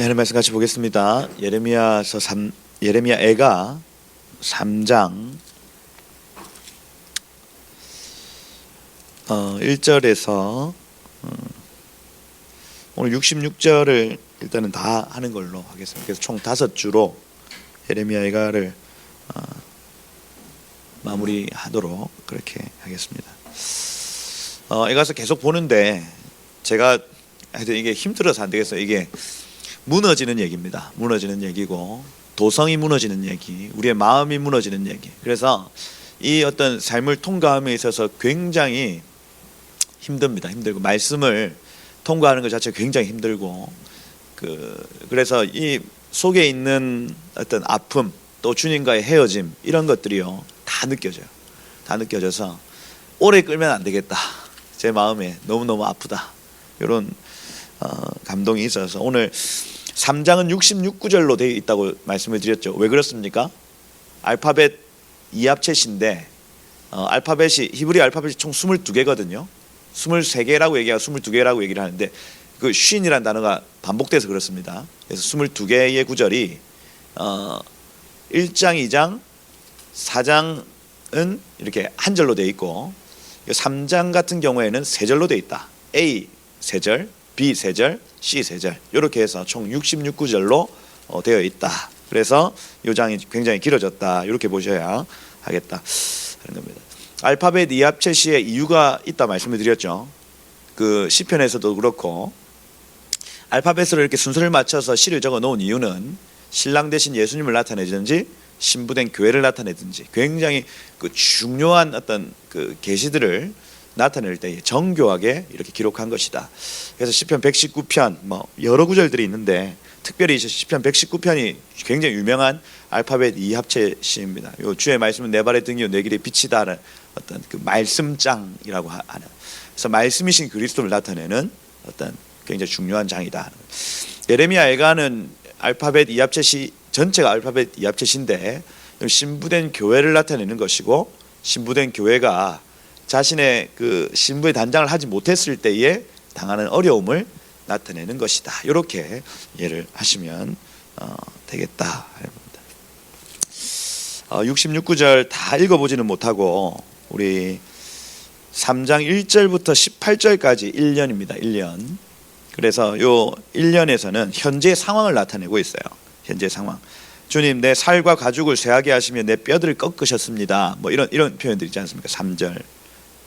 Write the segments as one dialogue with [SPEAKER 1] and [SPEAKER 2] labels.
[SPEAKER 1] 네, 하는 말씀 같이 보겠습니다. 예레미야애가 3장 1절에서 오늘 66절을 일단은 다 하는 걸로 하겠습니다. 그래서 총 5주로 예레미야애가를 마무리하도록 그렇게 하겠습니다. 애가서 계속 보는데 제가 하여튼 이게 힘들어서 안 되겠어요. 이게 무너지는 얘기입니다. 무너지는 얘기고 도성이 무너지는 얘기, 우리의 마음이 무너지는 얘기. 그래서 이 어떤 삶을 통과함에 있어서 굉장히 힘듭니다. 힘들고 말씀을 통과하는 것 자체가 굉장히 힘들고 그래서 이 속에 있는 어떤 아픔 또 주님과의 헤어짐 이런 것들이요 다 느껴져요. 다 느껴져서 오래 끌면 안 되겠다. 제 마음에 너무너무 아프다. 이런 감동이 있어서 오늘 3장은 66구절로 되어 있다고 말씀을 드렸죠. 왜 그렇습니까? 알파벳 이합체시인데 히브리 알파벳이 총 22개거든요. 23개라고 얘기하고 22개라고 얘기를 하는데 그 쉰이라는 단어가 반복돼서 그렇습니다. 그래서 22개의 구절이 1장, 2장, 4장은 이렇게 한 절로 되어 있고 3장 같은 경우에는 3절로 되어 있다. A 3절, B 3절, C 3절 이렇게 해서 총 66구절로 되어 있다. 그래서 이 장이 굉장히 길어졌다. 이렇게 보셔야 하겠다 하는 겁니다. 알파벳 이합체시의 이유가 있다 말씀을 드렸죠. 그 시편에서도 그렇고 알파벳으로 이렇게 순서를 맞춰서 시를 적어 놓은 이유는 신랑 대신 예수님을 나타내든지 신부된 교회를 나타내든지 굉장히 그 중요한 어떤 그 계시들을 나타낼 때 정교하게 이렇게 기록한 것이다. 그래서 시편 119편 여러 구절들이 있는데 특별히 시편 119편이 굉장히 유명한 알파벳 이합체 시입니다. 요 주의 말씀은 내 발의 등이요 내 길의 빛이다라는 어떤 그 말씀장이라고 하는. 그래서 말씀이신 그리스도를 나타내는 어떤 굉장히 중요한 장이다. 예레미야 애가는 알파벳 이합체 시 전체가 알파벳 이합체 시인데 신부된 교회를 나타내는 것이고 신부된 교회가 자신의 그 신부의 단장을 하지 못했을 때에 당하는 어려움을 나타내는 것이다. 이렇게 이해를 하시면 되겠다. 66구절 다 읽어보지는 못하고 우리 3장 1절부터 18절까지 1년입니다. 1년. 그래서 요 1년에서는 현재 상황을 나타내고 있어요. 현재 상황. 주님 내 살과 가죽을 쇠하게 하시며 내 뼈들을 꺾으셨습니다. 이런 표현들 있지 않습니까? 3절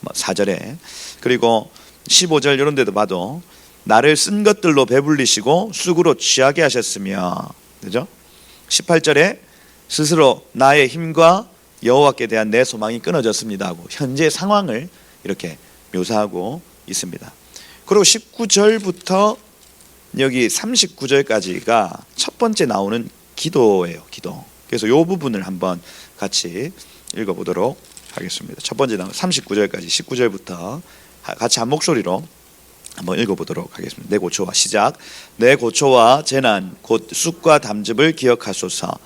[SPEAKER 1] 4절에 그리고 15절 이런 데도 봐도 나를 쓴 것들로 배불리시고 쑥으로 취하게 하셨으며 그죠? 18절에 스스로 나의 힘과 여호와께 대한 내 소망이 끊어졌습니다 하고 현재 상황을 이렇게 묘사하고 있습니다. 그리고 19절부터 여기 39절까지가 첫 번째 나오는 기도예요. 기도. 그래서 이 부분을 한번 같이 읽어보도록 하겠습니다. 첫 번째 나온 39절까지 19절부터 같이 한 목소리로 한번 읽어보도록 하겠습니다. 내 고초와 시작. 내 고초와 재난 곧 쑥과 담즙을 기억하소서.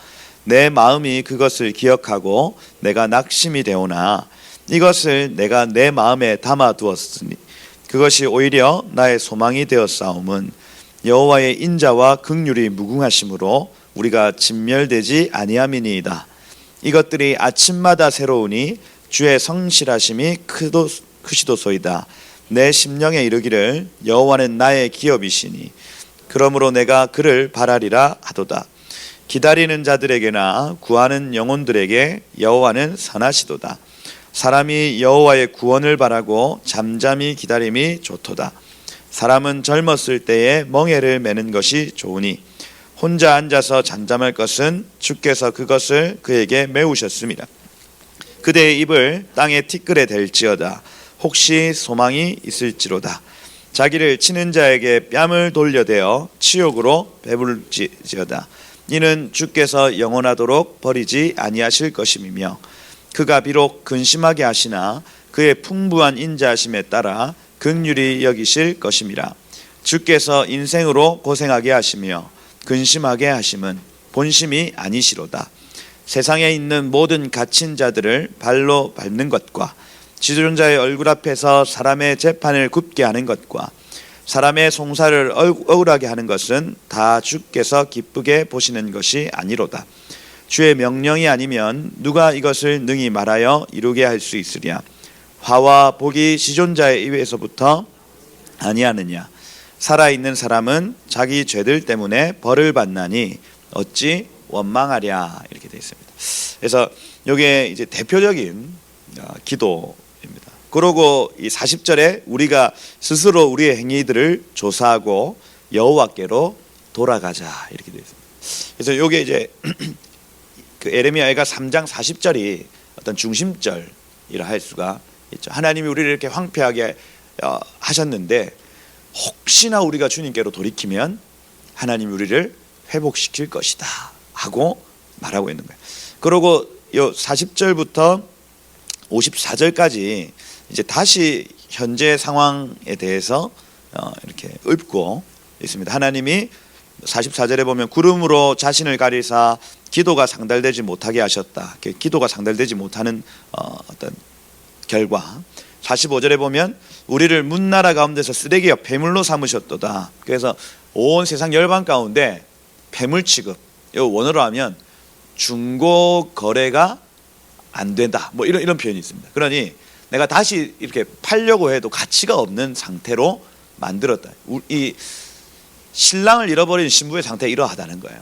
[SPEAKER 1] 내 마음이 그것을 기억하고 내가 낙심이 되오나 이것을 내가 내 마음에 담아두었으니 그것이 오히려 나의 소망이 되었사옴은 여호와의 인자와 긍휼이 무궁하심으로 우리가 진멸되지 아니함이니이다. 이것들이 아침마다 새로우니 주의 성실하심이 크시도소이다. 내 심령에 이르기를 여호와는 나의 기업이시니 그러므로 내가 그를 바라리라 하도다. 기다리는 자들에게나 구하는 영혼들에게 여호와는 선하시도다. 사람이 여호와의 구원을 바라고 잠잠히 기다림이 좋도다. 사람은 젊었을 때에 멍에를 매는 것이 좋으니 혼자 앉아서 잠잠할 것은 주께서 그것을 그에게 메우셨습니다. 그대의 입을 땅에 티끌에 댈지어다. 혹시 소망이 있을지로다. 자기를 치는 자에게 뺨을 돌려대어 치욕으로 배불지어다. 이는 주께서 영원하도록 버리지 아니하실 것임이며 그가 비록 근심하게 하시나 그의 풍부한 인자하심에 따라 긍휼히 여기실 것임이라. 주께서 인생으로 고생하게 하시며 근심하게 하심은 본심이 아니시로다. 세상에 있는 모든 갇힌 자들을 발로 밟는 것과 지존자의 얼굴 앞에서 사람의 재판을 굽게 하는 것과 사람의 송사를 억울하게 하는 것은 다 주께서 기쁘게 보시는 것이 아니로다. 주의 명령이 아니면 누가 이것을 능히 말하여 이루게 할 수 있으랴. 화와 복이 시존자의 입에서부터 아니하느냐. 살아있는 사람은 자기 죄들 때문에 벌을 받나니 어찌 원망하랴. 이렇게 되어 있습니다. 그래서 이게 이제 대표적인 기도입니다. 그러고 이 40절에 우리가 스스로 우리의 행위들을 조사하고 여호와께로 돌아가자 이렇게 되어 있습니다. 그래서 이게 이제 그 에레미야가 3장 40절이 어떤 중심절이라 할 수가 있죠. 하나님이 우리를 이렇게 황폐하게 하셨는데 혹시나 우리가 주님께로 돌이키면 하나님이 우리를 회복시킬 것이다 하고 말하고 있는 거예요. 그리고 요 40절부터 54절까지 이제 다시 현재 상황에 대해서 이렇게 읊고 있습니다. 하나님이 44절에 보면 구름으로 자신을 가리사 기도가 상달되지 못하게 하셨다. 기도가 상달되지 못하는 어떤 결과. 45절에 보면 우리를 문나라 가운데서 쓰레기와 폐물로 삼으셨도다. 그래서 온 세상 열방 가운데 폐물 취급, 이 원어로 하면 중고 거래가 안 된다. 뭐 이런 표현이 있습니다. 그러니 내가 다시 이렇게 팔려고 해도 가치가 없는 상태로 만들었다. 이 신랑을 잃어버린 신부의 상태가 이러하다는 거예요.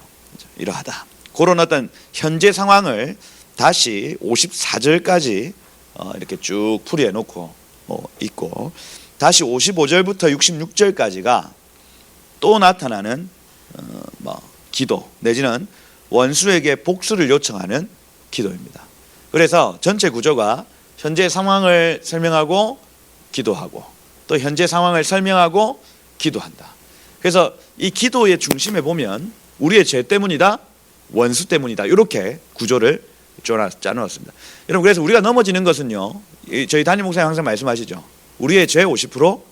[SPEAKER 1] 이러하다. 그런 어떤 현재 상황을 다시 54절까지 이렇게 쭉 풀이해 놓고 있고, 다시 55절부터 66절까지가 또 나타나는 기도 내지는 원수에게 복수를 요청하는 기도입니다. 그래서 전체 구조가 현재 상황을 설명하고 기도하고 또 현재 상황을 설명하고 기도한다. 그래서 이 기도의 중심에 보면 우리의 죄 때문이다, 원수 때문이다, 이렇게 구조를 짜놓았습니다. 여러분, 그래서 우리가 넘어지는 것은요, 저희 담임 목사님 항상 말씀하시죠. 우리의 죄 50%,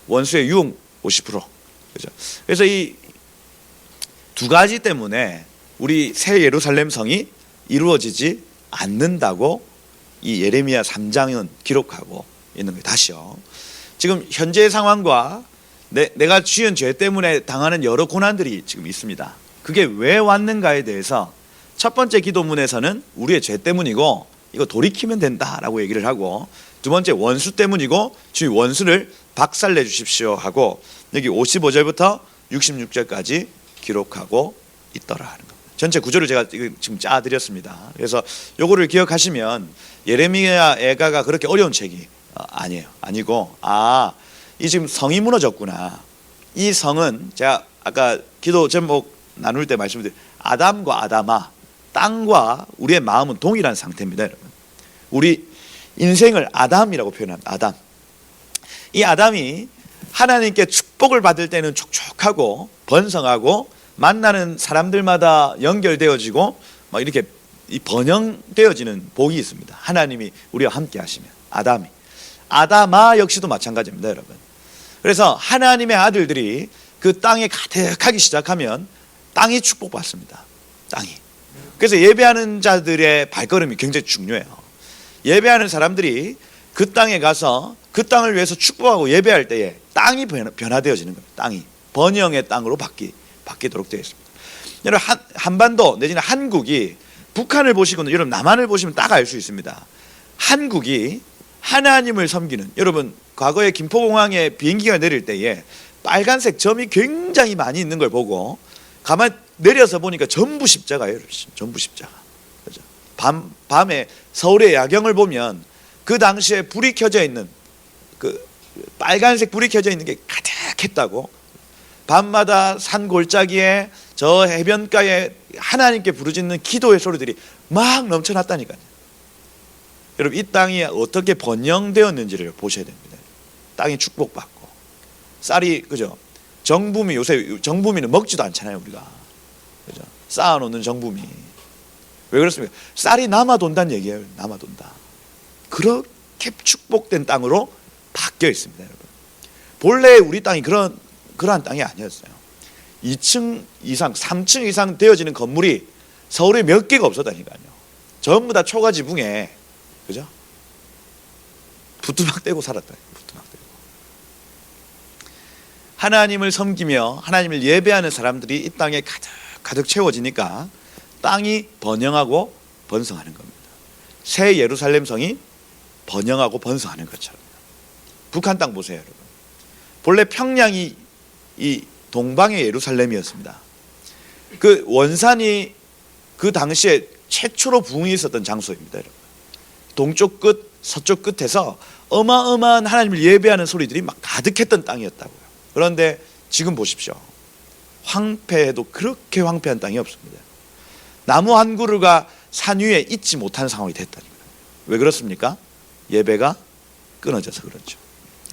[SPEAKER 1] 원수의 유혹 50%. 그죠? 그래서 이 두 가지 때문에 우리 새 예루살렘 성이 이루어지지 않는다고 이 예레미야 3장은 기록하고 있는 거예요. 다시요. 지금 현재 상황과 내가 지은 죄 때문에 당하는 여러 고난들이 지금 있습니다. 그게 왜 왔는가에 대해서 첫 번째 기도문에서는 우리의 죄 때문이고 이거 돌이키면 된다라고 얘기를 하고, 두 번째 원수 때문이고 주의 원수를 박살내 주십시오 하고, 여기 55절부터 66절까지 기록하고 있더라 하는 겁니다. 전체 구조를 제가 지금 짜드렸습니다. 그래서 요거를 기억하시면 예레미야 애가가 그렇게 어려운 책이 아니고, 이 지금 성이 무너졌구나. 이 성은 제가 아까 기도 제목 나눌 때 말씀드린 아담과 아담아, 땅과 우리의 마음은 동일한 상태입니다. 여러분, 우리 인생을 아담이라고 표현합니다. 아담. 이 아담이 하나님께 축복을 받을 때는 촉촉하고 번성하고 만나는 사람들마다 연결되어지고 막 이렇게 번영되어지는 복이 있습니다. 하나님이 우리와 함께 하시면. 아담아 역시도 마찬가지입니다, 여러분. 그래서 하나님의 아들들이 그 땅에 가득하기 시작하면 땅이 축복받습니다. 땅이. 그래서 예배하는 자들의 발걸음이 굉장히 중요해요. 예배하는 사람들이 그 땅에 가서 그 땅을 위해서 축복하고 예배할 때에 땅이 변화되어지는 겁니다. 땅이 번영의 땅으로 바뀌도록 되어 있습니다. 여러분, 한반도 내지는 한국이, 북한을 보시거나 여러분 남한을 보시면 딱 알 수 있습니다. 한국이 하나님을 섬기는, 여러분 과거에 김포공항에 비행기가 내릴 때에 빨간색 점이 굉장히 많이 있는 걸 보고 가만 내려서 보니까 전부 십자가예요. 전부 십자가. 그죠? 밤에 서울의 야경을 보면 그 당시에 불이 켜져 있는, 그 빨간색 불이 켜져 있는 게 가득했다고. 밤마다 산 골짜기에 저 해변가에 하나님께 부르짖는 기도의 소리들이 막 넘쳐났다니까요. 여러분, 이 땅이 어떻게 번영되었는지를 보셔야 됩니다. 땅이 축복받고 쌀이, 그죠? 정부미, 요새 정부미는 먹지도 않잖아요, 우리가. 그죠? 쌓아놓는 정부미. 왜 그렇습니까? 쌀이 남아 돈다는 얘기예요. 남아 돈다. 그렇게 축복된 땅으로 바뀌어 있습니다, 여러분. 본래 우리 땅이 그러한 땅이 아니었어요. 2층 이상, 3층 이상 되어지는 건물이 서울에 몇 개가 없었다니까요. 전부 다 초가지붕에, 그죠? 부뚜막 떼고 살았다. 부뚜막 떼고. 하나님을 섬기며 하나님을 예배하는 사람들이 이 땅에 가득 채워지니까 땅이 번영하고 번성하는 겁니다. 새 예루살렘 성이 번영하고 번성하는 것처럼. 북한 땅 보세요, 여러분. 본래 평양이 이 동방의 예루살렘이었습니다. 그 원산이 그 당시에 최초로 부흥이 있었던 장소입니다, 여러분. 동쪽 끝, 서쪽 끝에서 어마어마한 하나님을 예배하는 소리들이 막 가득했던 땅이었다고요. 그런데 지금 보십시오. 황폐해도 그렇게 황폐한 땅이 없습니다. 나무 한 그루가 산 위에 있지 못하는 상황이 됐다니까요. 왜 그렇습니까? 예배가 끊어져서 그렇죠.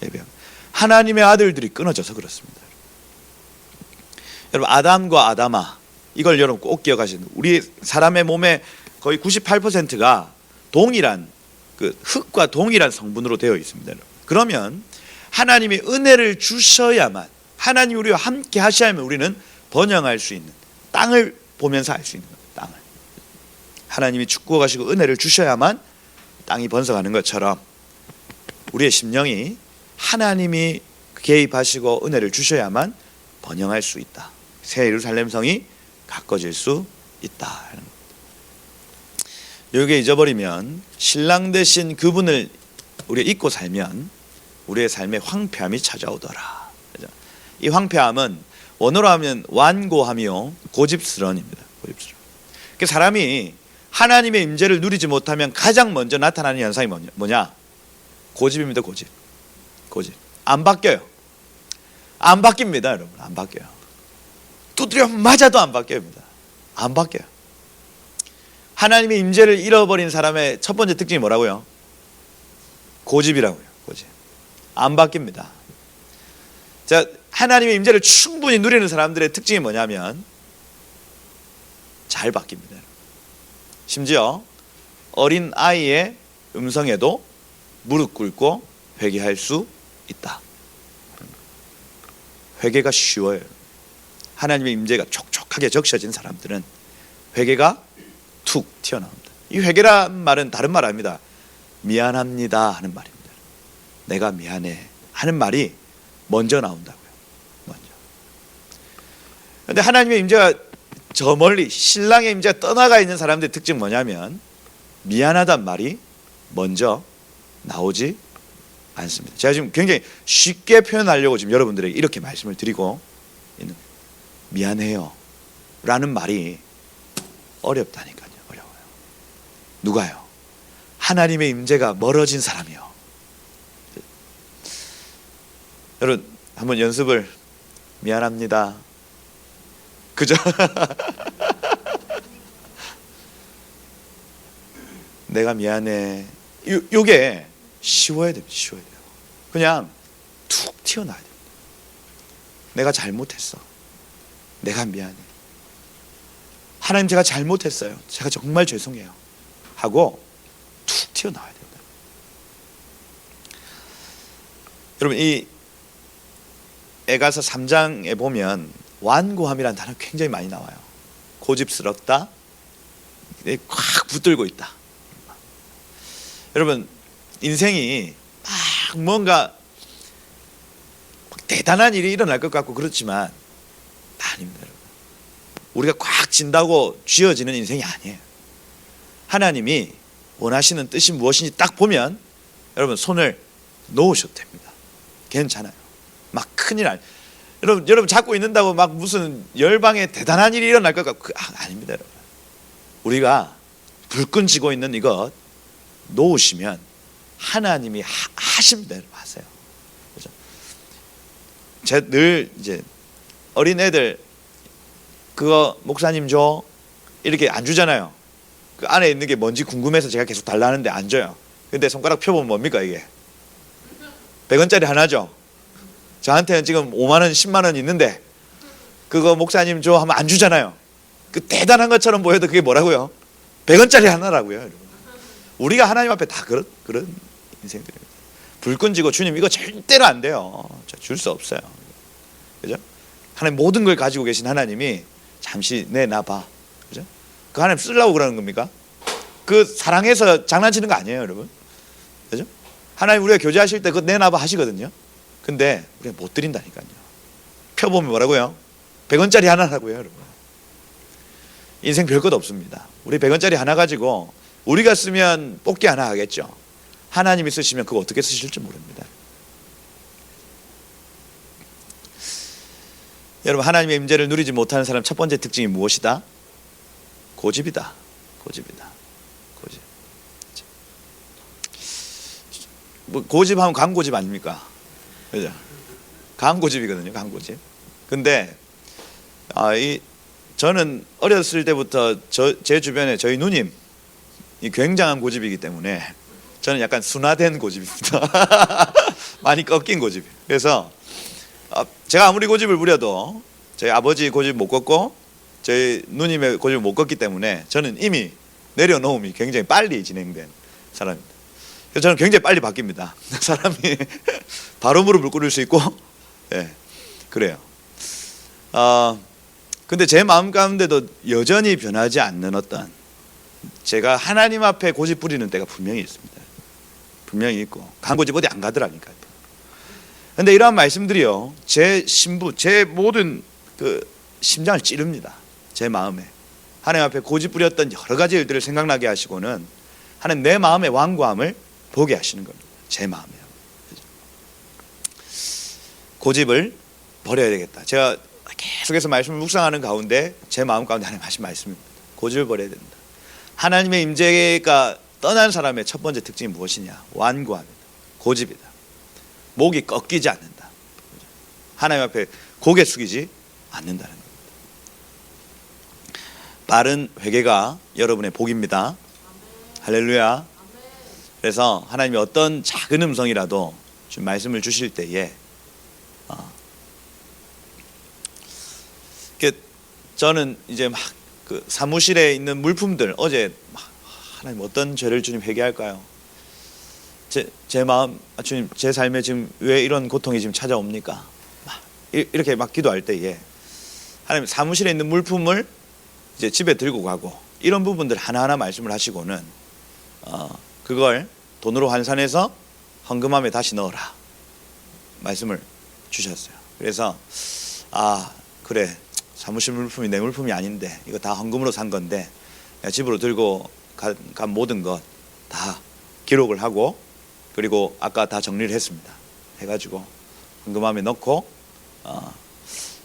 [SPEAKER 1] 예배가. 하나님의 아들들이 끊어져서 그렇습니다. 여러분, 아담과 아담아, 이걸 여러분 꼭 기억하시는. 우리 사람의 몸의 거의 98%가 동일한 그 흙과 동일한 성분으로 되어 있습니다. 그러면 하나님이 은혜를 주셔야만, 하나님이 우리와 함께 하셔야만 우리는 번영할 수 있는, 땅을 보면서 알 수 있는 겁니다. 땅을. 하나님이 축복해 가시고 은혜를 주셔야만 땅이 번성하는 것처럼 우리의 심령이 하나님이 개입하시고 은혜를 주셔야만 번영할 수 있다. 새 예루살렘 성이 가꿔질 수 있다. 여기에 잊어버리면, 신랑 되신 그분을 우리가 잊고 살면 우리의 삶에 황폐함이 찾아오더라. 이 황폐함은 원어로 하면 완고함이요 고집스러움입니다. 고집스러움. 사람이 하나님의 임재를 누리지 못하면 가장 먼저 나타나는 현상이 뭐냐? 고집입니다. 고집. 안 바뀌어요. 안 바뀝니다, 여러분. 안 바뀌어요. 두드려 맞아도 안 바뀝니다. 안 바뀌어요. 하나님의 임재를 잃어버린 사람의 첫 번째 특징이 뭐라고요? 고집이라고요. 고집. 안 바뀝니다. 자, 하나님의 임재를 충분히 누리는 사람들의 특징이 뭐냐면 잘 바뀝니다. 심지어 어린 아이의 음성에도 무릎 꿇고 회개할 수 있다. 회개가 쉬워요. 하나님의 임재가 촉촉하게 적셔진 사람들은 회개가 툭 튀어나옵니다. 이 회개란 말은 다른 말 아닙니다. 미안합니다 하는 말입니다. 내가 미안해 하는 말이 먼저 나온다고요. 먼저. 그런데 하나님의 임재가 저 멀리, 신랑의 임재가 떠나가 있는 사람들의 특징이 뭐냐면 미안하단 말이 먼저 나오지 않습니다. 제가 지금 굉장히 쉽게 표현하려고 지금 여러분들에게 이렇게 말씀을 드리고 있는, 미안해요 라는 말이 어렵다니까요. 어려워요. 누가요? 하나님의 임재가 멀어진 사람이요. 여러분 한번 연습을, 미안합니다. 그죠? 내가 미안해. 요게 쉬워야 됩니다. 쉬워야 돼요. 그냥 툭 튀어나와야 됩니다. 내가 잘못했어. 내가 미안해. 하나님, 제가 잘못했어요. 제가 정말 죄송해요. 하고 툭 튀어나와야 됩니다. 여러분, 이 에가서 3장에 보면 완고함이라는 단어 굉장히 많이 나와요. 고집스럽다, 꽉 붙들고 있다. 여러분, 인생이 막 뭔가 대단한 일이 일어날 것 같고 그렇지만 아닙니다. 여러분. 우리가 꽉 진다고 쥐어지는 인생이 아니에요. 하나님이 원하시는 뜻이 무엇인지 딱 보면 여러분 손을 놓으셔도 됩니다. 괜찮아요. 막 큰일 아니에요. 여러분 잡고 있는다고 막 무슨 열방에 대단한 일이 일어날 것 같고 아닙니다. 여러분. 우리가 불끈 쥐고 있는 이것 놓으시면 하나님이 하십니다. 여러분. 하세요. 그렇죠? 제가 늘 이제 어린 애들 그거 목사님 줘 이렇게 안 주잖아요. 그 안에 있는 게 뭔지 궁금해서 제가 계속 달라 하는데 안 줘요. 근데 손가락 펴보면 뭡니까 이게? 100원짜리 하나죠. 저한테는 지금 5만 원 10만 원 있는데 그거 목사님 줘 하면 안 주잖아요. 그 대단한 것처럼 보여도 그게 뭐라고요? 100원짜리 하나라고요. 여러분. 우리가 하나님 앞에 다 그런 인생들입니다. 불끈 쥐고 주님 이거 절대로 안 돼요. 줄 수 없어요. 그죠? 하나님 모든 걸 가지고 계신 하나님이 잠시 내놔봐. 그죠? 그 하나님 쓰려고 그러는 겁니까? 그 사랑해서 장난치는 거 아니에요, 여러분. 그죠? 하나님 우리가 교제하실 때 그거 내놔봐 하시거든요. 근데 우리가 못 드린다니까요. 펴보면 뭐라고요? 100원짜리 하나라고요, 여러분. 인생 별것 없습니다. 우리 100원짜리 하나 가지고 우리가 쓰면 뽑기 하나 하겠죠. 하나님이 쓰시면 그거 어떻게 쓰실지 모릅니다. 여러분, 하나님의 임재를 누리지 못하는 사람 첫 번째 특징이 무엇이다? 고집이다. 고집이다. 고집. 뭐 고집하면 강고집 아닙니까? 그죠? 강고집이거든요. 강고집. 근데 저는 어렸을 때부터 제 주변에 저희 누님이 굉장한 고집이기 때문에 저는 약간 순화된 고집입니다. 많이 꺾인 고집. 그래서 제가 아무리 고집을 부려도 저희 아버지 고집 못 꺾고 저희 누님의 고집을 못 꺾기 때문에 저는 이미 내려놓음이 굉장히 빨리 진행된 사람입니다. 그래서 저는 굉장히 빨리 바뀝니다. 사람이 바로 무릎을 꿇을 수 있고, 네, 그래요. 근데 제 마음 가운데도 여전히 변하지 않는 어떤, 제가 하나님 앞에 고집 부리는 때가 분명히 있습니다. 분명히 있고, 강고집 어디 안 가더라니까요. 근데 이러한 말씀들이요, 제 신부, 제 모든 그 심장을 찌릅니다. 제 마음에. 하나님 앞에 고집 부렸던 여러 가지 일들을 생각나게 하시고는 하나님 내 마음의 완고함을 보게 하시는 겁니다. 제 마음이요. 고집을 버려야 되겠다. 제가 계속해서 말씀을 묵상하는 가운데 제 마음 가운데 하나님 하신 말씀입니다. 고집을 버려야 된다. 하나님의 임재가 떠난 사람의 첫 번째 특징이 무엇이냐? 완고함이다. 고집이다. 목이 꺾이지 않는다. 하나님 앞에 고개 숙이지 않는다는 겁니다. 빠른 회개가 여러분의 복입니다. 할렐루야. 그래서 하나님이 어떤 작은 음성이라도 좀 말씀을 주실 때에 저는 이제 막 그 사무실에 있는 물품들, 어제 막 하나님 어떤 죄를 주님 회개할까요? 제 마음, 주님 제 삶에 지금 왜 이런 고통이 지금 찾아옵니까? 이렇게 막 기도할 때에 하나님 사무실에 있는 물품을 이제 집에 들고 가고 이런 부분들 하나하나 말씀을 하시고는 그걸 돈으로 환산해서 헌금함에 다시 넣어라 말씀을 주셨어요. 그래서 그래, 사무실 물품이 내 물품이 아닌데 이거 다 헌금으로 산 건데 집으로 들고 간 모든 것 다 기록을 하고, 그리고 아까 다 정리를 했습니다. 해가지고 헌금함에 넣고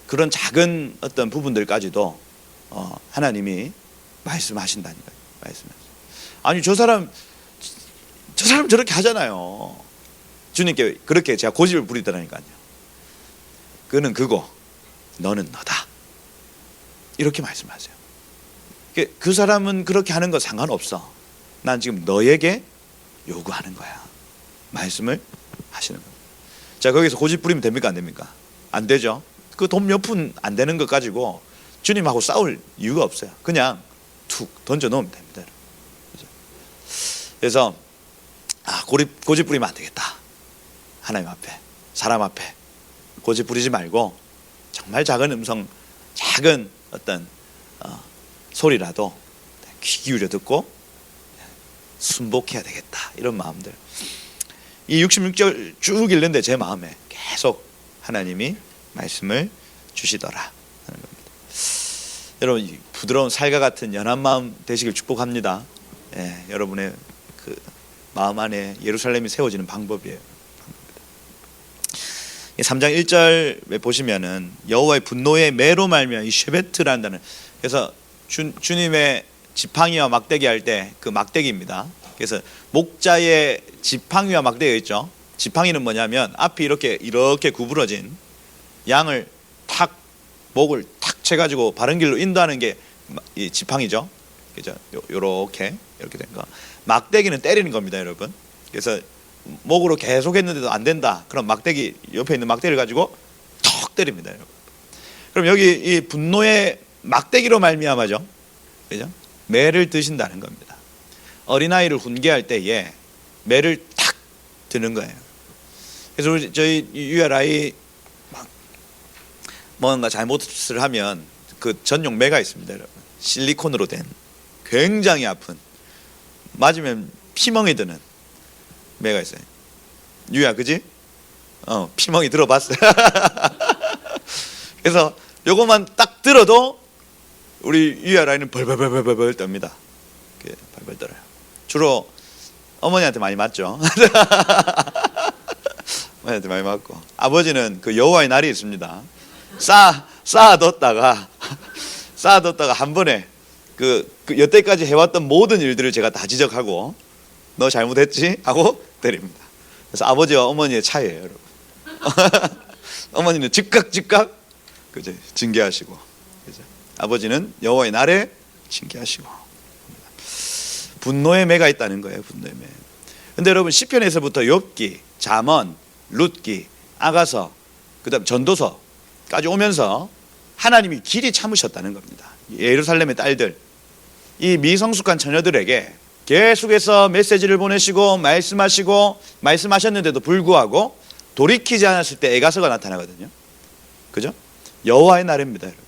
[SPEAKER 1] 그런 작은 어떤 부분들까지도 하나님이 말씀하신다니까요. 말씀하세요. 아니 저 사람 저렇게 하잖아요. 주님께 그렇게 제가 고집을 부리더라니까요. 그는 그고 너는 너다. 이렇게 말씀하세요. 그 사람은 그렇게 하는 거 상관없어. 난 지금 너에게 요구하는 거야. 말씀을 하시는 겁니다. 자, 거기서 고집 부리면 됩니까? 안 됩니까? 안 되죠. 그 돈 몇 푼 안 되는 것 가지고 주님하고 싸울 이유가 없어요. 그냥 툭 던져 놓으면 됩니다. 그래서 고집 부리면 안 되겠다. 하나님 앞에, 사람 앞에 고집 부리지 말고 정말 작은 음성, 작은 어떤 소리라도 귀 기울여 듣고 순복해야 되겠다. 이런 마음들. 이 66절 쭉 읽는데 제 마음에 계속 하나님이 말씀을 주시더라 하는 겁니다. 여러분, 부드러운 살과 같은 연한 마음 되시길 축복합니다. 여러분의 그 마음 안에 예루살렘이 세워지는 방법이에요. 3장 1절에 보시면은 여호와의 분노의 매로 말미암아 이 쉐베트라는 단어. 그래서 주님의 지팡이와 막대기 할 때 그 막대기입니다. 그래서 목자의 지팡이와 막대기가 있죠. 지팡이는 뭐냐면 앞이 이렇게 구부러진 양을 탁, 목을 탁 채가지고 바른 길로 인도하는 게 이 지팡이죠. 그죠? 이렇게 된 거. 막대기는 때리는 겁니다, 여러분. 그래서 목으로 계속 했는데도 안 된다. 그럼 막대기, 옆에 있는 막대기를 가지고 턱 때립니다, 여러분. 그럼 여기 이 분노의 막대기로 말미암아죠. 그죠? 매를 드신다는 겁니다. 어린아이를 훈계할 때에 매를 탁 드는 거예요. 그래서 저희 유아라이 뭔가 잘못을 하면 그 전용 매가 있습니다, 여러분. 실리콘으로 된 굉장히 아픈, 맞으면 피멍이 드는 매가 있어요. 유야, 그지? 피멍이 들어봤어요. 그래서 요것만 딱 들어도 우리 유아라인은 벌벌벌벌벌 떱니다. 벌벌 떨어요. 주로 어머니한테 많이 맞죠. 어머니한테 많이 맞고, 아버지는 그 여호와의 날이 있습니다. 쌓아뒀다가 한 번에 그 여태까지 해왔던 모든 일들을 제가 다 지적하고, 너 잘못했지? 하고 때립니다. 그래서 아버지와 어머니의 차이예요, 여러분. 어머니는 즉각 그죠? 징계하시고, 그죠? 아버지는 여호와의 날에 징계하시고. 분노의 매가 있다는 거예요, 분노의 매. 근데 여러분, 시편에서부터 욥기, 잠언, 룻기, 아가서, 그다음 전도서까지 오면서 하나님이 길이 참으셨다는 겁니다. 예루살렘의 딸들, 이 미성숙한 처녀들에게 계속해서 메시지를 보내시고 말씀하셨는데도 불구하고 돌이키지 않았을 때 애가서가 나타나거든요. 그죠? 여호와의 날입니다, 여러분.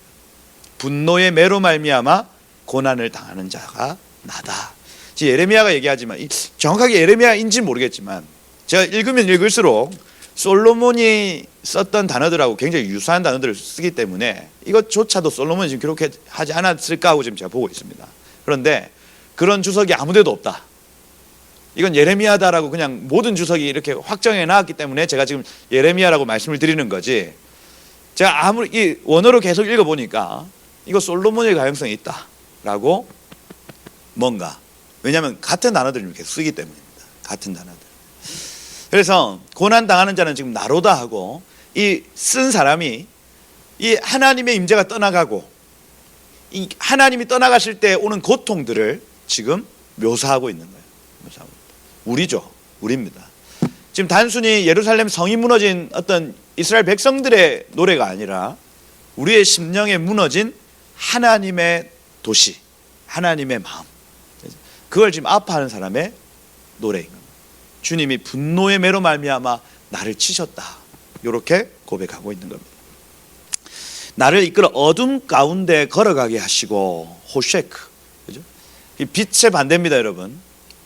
[SPEAKER 1] 분노의 매로 말미암아 고난을 당하는 자가 나다. 지금 예레미야가 얘기하지만, 정확하게 예레미야인지 모르겠지만 제가 읽으면 읽을수록 솔로몬이 썼던 단어들하고 굉장히 유사한 단어들을 쓰기 때문에 이것조차도 솔로몬이 지금 기록하지 않았을까 하고 지금 제가 보고 있습니다. 그런데 그런 주석이 아무데도 없다. 이건 예레미야다라고 그냥 모든 주석이 이렇게 확정해 놨기 때문에 제가 지금 예레미야라고 말씀을 드리는 거지, 제가 아무리 이 원어로 계속 읽어보니까 이거 솔로몬의 가능성이 있다라고, 뭔가, 왜냐하면 같은 단어들을 이렇게 쓰기 때문입니다. 같은 단어들. 그래서 고난당하는 자는 지금 나로다 하고, 이 쓴 사람이 이 하나님의 임재가 떠나가고 이 하나님이 떠나가실 때 오는 고통들을 지금 묘사하고 있는 거예요. 묘사하고 있다. 우리죠. 우리입니다. 지금 단순히 예루살렘 성이 무너진 어떤 이스라엘 백성들의 노래가 아니라 우리의 심령에 무너진 하나님의 도시, 하나님의 마음, 그걸 지금 아파하는 사람의 노래인 겁니다. 주님이 분노의 매로 말미암아 나를 치셨다, 이렇게 고백하고 있는 겁니다. 나를 이끌어 어둠 가운데 걸어가게 하시고, 호쉐크, 그죠? 이 빛의 반대입니다, 여러분.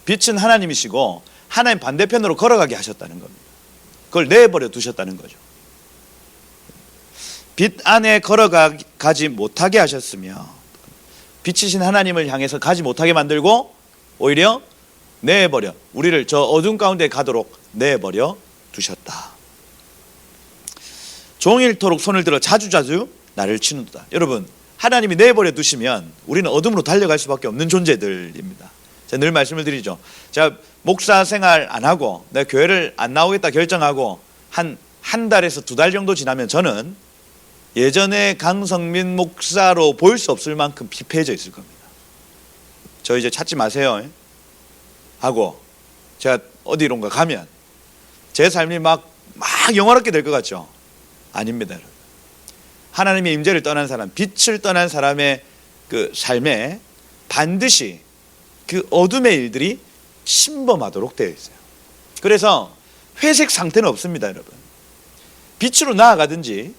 [SPEAKER 1] 빛은 하나님이시고 하나님 반대편으로 걸어가게 하셨다는 겁니다. 그걸 내버려 두셨다는 거죠. 빛 안에 걸어가지 못하게 하셨으며, 빛이신 하나님을 향해서 가지 못하게 만들고 오히려 내버려, 우리를 저 어둠 가운데 가도록 내버려 두셨다. 종일토록 손을 들어 자주자주 나를 치는도다. 여러분, 하나님이 내버려 두시면 우리는 어둠으로 달려갈 수밖에 없는 존재들입니다. 제가 늘 말씀을 드리죠. 제가 목사 생활 안 하고 내가 교회를 안 나오겠다 결정하고 한 달에서 2달 정도 지나면 저는 예전에 강성민 목사로 보일 수 없을 만큼 피폐해져 있을 겁니다. 저 이제 찾지 마세요 하고 제가 어디론가 가면 제 삶이 막 영화롭게 될 것 같죠? 아닙니다, 여러분. 하나님의 임재를 떠난 사람, 빛을 떠난 사람의 그 삶에 반드시 그 어둠의 일들이 침범하도록 되어 있어요. 그래서 회색 상태는 없습니다, 여러분. 빛으로 나아가든지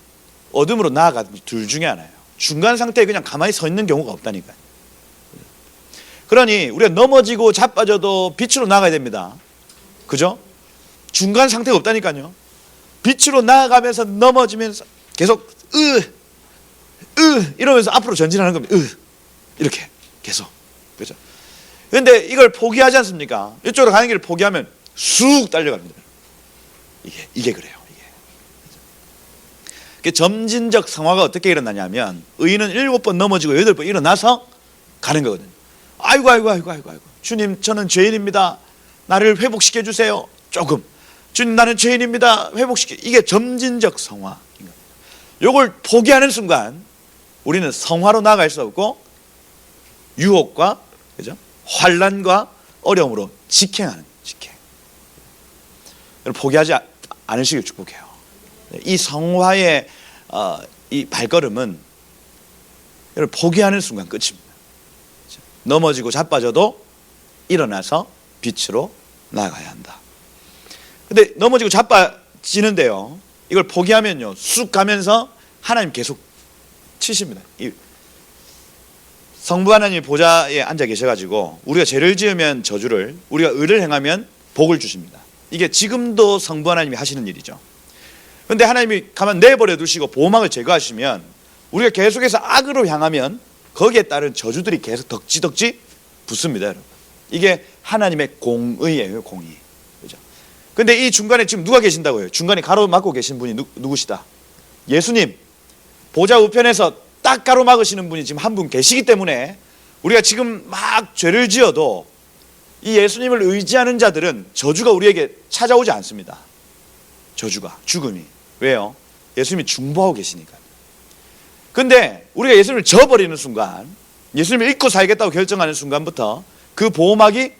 [SPEAKER 1] 어둠으로 나아가든지 둘 중에 하나예요. 중간 상태에 그냥 가만히 서 있는 경우가 없다니까요. 그러니 우리가 넘어지고 자빠져도 빛으로 나가야 됩니다. 그죠? 중간 상태가 없다니까요. 빛으로 나아가면서 넘어지면서 계속 이러면서 앞으로 전진하는 겁니다. 이렇게 계속. 그죠? 그런데 이걸 포기하지 않습니까? 이쪽으로 가는 길을 포기하면 쑥 달려갑니다. 이게 그래요. 이게 점진적 성화가 어떻게 일어나냐면, 의인은 7번 넘어지고 8번 일어나서 가는 거거든요. 아이고 주님, 저는 죄인입니다. 나를 회복시켜 주세요. 조금. 주님, 나는 죄인입니다. 회복시켜. 이게 점진적 성화. 이걸 포기하는 순간 우리는 성화로 나아갈 수 없고 유혹과, 그죠? 환난과 어려움으로 직행하는 직행. 포기하지 않으시길 축복해요. 이 성화의 이 발걸음은 여러분 포기하는 순간 끝입니다. 넘어지고 자빠져도 일어나서 빛으로 나아가야 한다. 근데 넘어지고 자빠지는데요, 이걸 포기하면요 쑥 가면서 하나님 계속 치십니다. 이 성부 하나님이 보좌에 앉아 계셔가지고 우리가 죄를 지으면 저주를, 우리가 의를 행하면 복을 주십니다. 이게 지금도 성부 하나님이 하시는 일이죠. 그런데 하나님이 가만 내버려 두시고 보호막을 제거하시면 우리가 계속해서 악으로 향하면 거기에 따른 저주들이 계속 덕지덕지 붙습니다, 여러분. 이게 하나님의 공의예요, 공의. 그죠? 근데 이 중간에 지금 누가 계신다고요? 중간에 가로막고 계신 분이 누구시다? 예수님. 보좌 우편에서 딱 가로막으시는 분이 지금 한 분 계시기 때문에 우리가 지금 막 죄를 지어도 이 예수님을 의지하는 자들은 저주가 우리에게 찾아오지 않습니다. 저주가, 죽음이. 왜요? 예수님이 중보하고 계시니까. 근데 우리가 예수님을 저버리는 순간, 예수님을 잊고 살겠다고 결정하는 순간부터 그 보호막이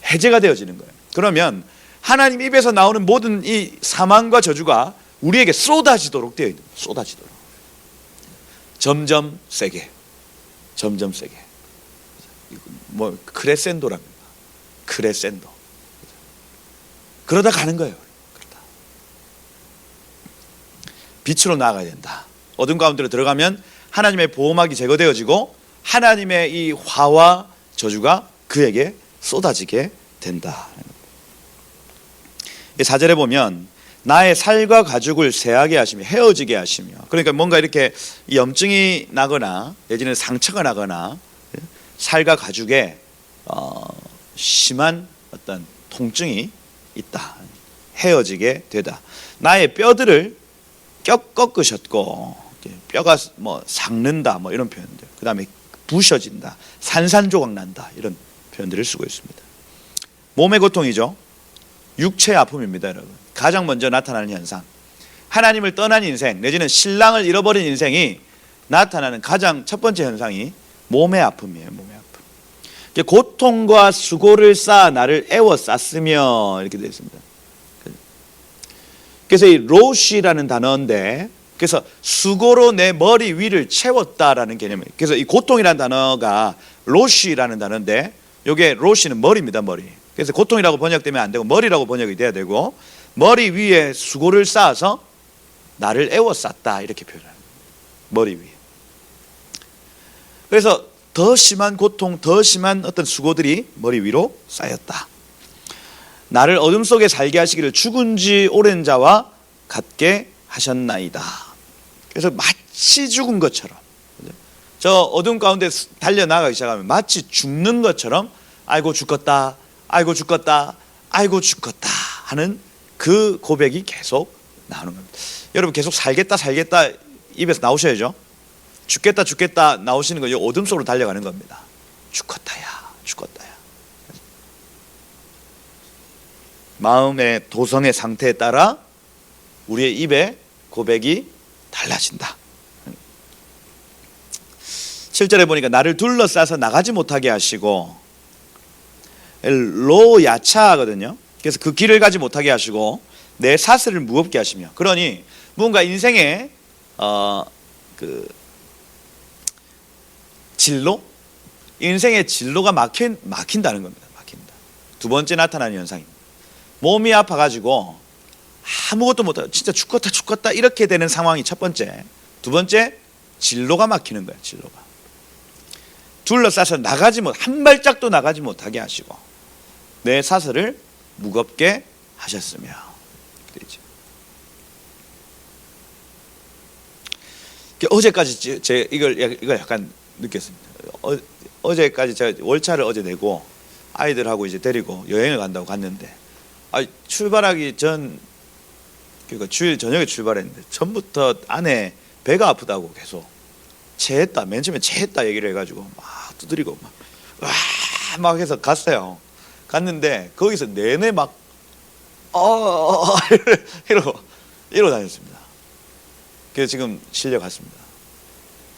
[SPEAKER 1] 해제가 되어지는 거예요. 그러면 하나님 입에서 나오는 모든 이 사망과 저주가 우리에게 쏟아지도록 되어 있는 거예요. 쏟아지도록. 점점 세게. 점점 세게. 뭐 크레센도랍니다. 크레센도. 그러다 가는 거예요. 그러다. 빛으로 나아가야 된다. 어둠 가운데로 들어가면 하나님의 보호막이 제거되어지고 하나님의 이 화와 저주가 그에게 쏟아지게 된다. 4절에 보면 나의 살과 가죽을 쇠하게 하시며 헤어지게 하시며, 그러니까 뭔가 이렇게 염증이 나거나 내지는 상처가 나거나 살과 가죽에 심한 어떤 통증이 있다. 헤어지게 되다. 나의 뼈들을 꺾으셨고, 뼈가 뭐 삭는다 뭐 이런 표현들, 그 다음에 부셔진다, 산산조각 난다, 이런 표현들을 쓰고 있습니다. 몸의 고통이죠. 육체의 아픔입니다, 여러분. 가장 먼저 나타나는 현상, 하나님을 떠난 인생 내지는 신랑을 잃어버린 인생이 나타나는 가장 첫 번째 현상이 몸의 아픔이에요. 몸의 아픔. 고통과 수고를 쌓아 나를 애워쌌으며 이렇게 되어 있습니다. 그래서 이 로시라는 단어인데, 그래서 수고로 내 머리 위를 채웠다라는 개념이에요. 그래서 이 고통이라는 단어가 로시라는 단어인데, 이게 로시는 머리입니다, 머리. 그래서 고통이라고 번역되면 안 되고 머리라고 번역이 돼야 되고, 머리 위에 수고를 쌓아서 나를 애워쌌다 이렇게 표현합니다. 머리 위에. 그래서 더 심한 고통, 더 심한 어떤 수고들이 머리 위로 쌓였다. 나를 어둠 속에 살게 하시기를 죽은 지 오랜 자와 같게 하셨나이다. 그래서 마치 죽은 것처럼, 저 어둠 가운데 달려나가기 시작하면 마치 죽는 것처럼 아이고 죽겠다, 아이고 죽겠다, 아이고 죽겠다 하는 그 고백이 계속 나오는 겁니다. 여러분, 계속 살겠다 살겠다 입에서 나오셔야죠. 죽겠다 죽겠다 나오시는 거 이 어둠 속으로 달려가는 겁니다. 죽겠다야, 죽겠다야. 마음의 도성의 상태에 따라 우리의 입의 고백이 달라진다. 7절에 보니까 나를 둘러싸서 나가지 못하게 하시고, 로야차거든요. 그래서 그 길을 가지 못하게 하시고 내 사슬을 무겁게 하시며, 그러니 뭔가 인생의 진로, 인생의 진로가 막힌다는 겁니다. 막힌다. 두 번째 나타나는 현상입니다. 몸이 아파가지고 아무것도 못하고 진짜 죽겠다 이렇게 되는 상황이 첫 번째. 두 번째, 진로가 막히는 거예요. 진로가 둘러싸서 한 발짝도 나가지 못하게 하시고 내 사슬을 무겁게 하셨으며. 어제까지 이걸 약간 느꼈습니다. 어제까지 제가 월차를 어제 내고 아이들하고 이제 데리고 여행을 간다고 갔는데, 출발하기 전, 그러니까 주일 저녁에 출발했는데 전부터 아내 배가 아프다고 계속 체했다, 맨 처음에 체했다 얘기를 해가지고 막 두드리고 막 해서 갔어요. 갔는데 거기서 내내 막 이러고 다녔습니다. 그래서 지금 실려갔습니다.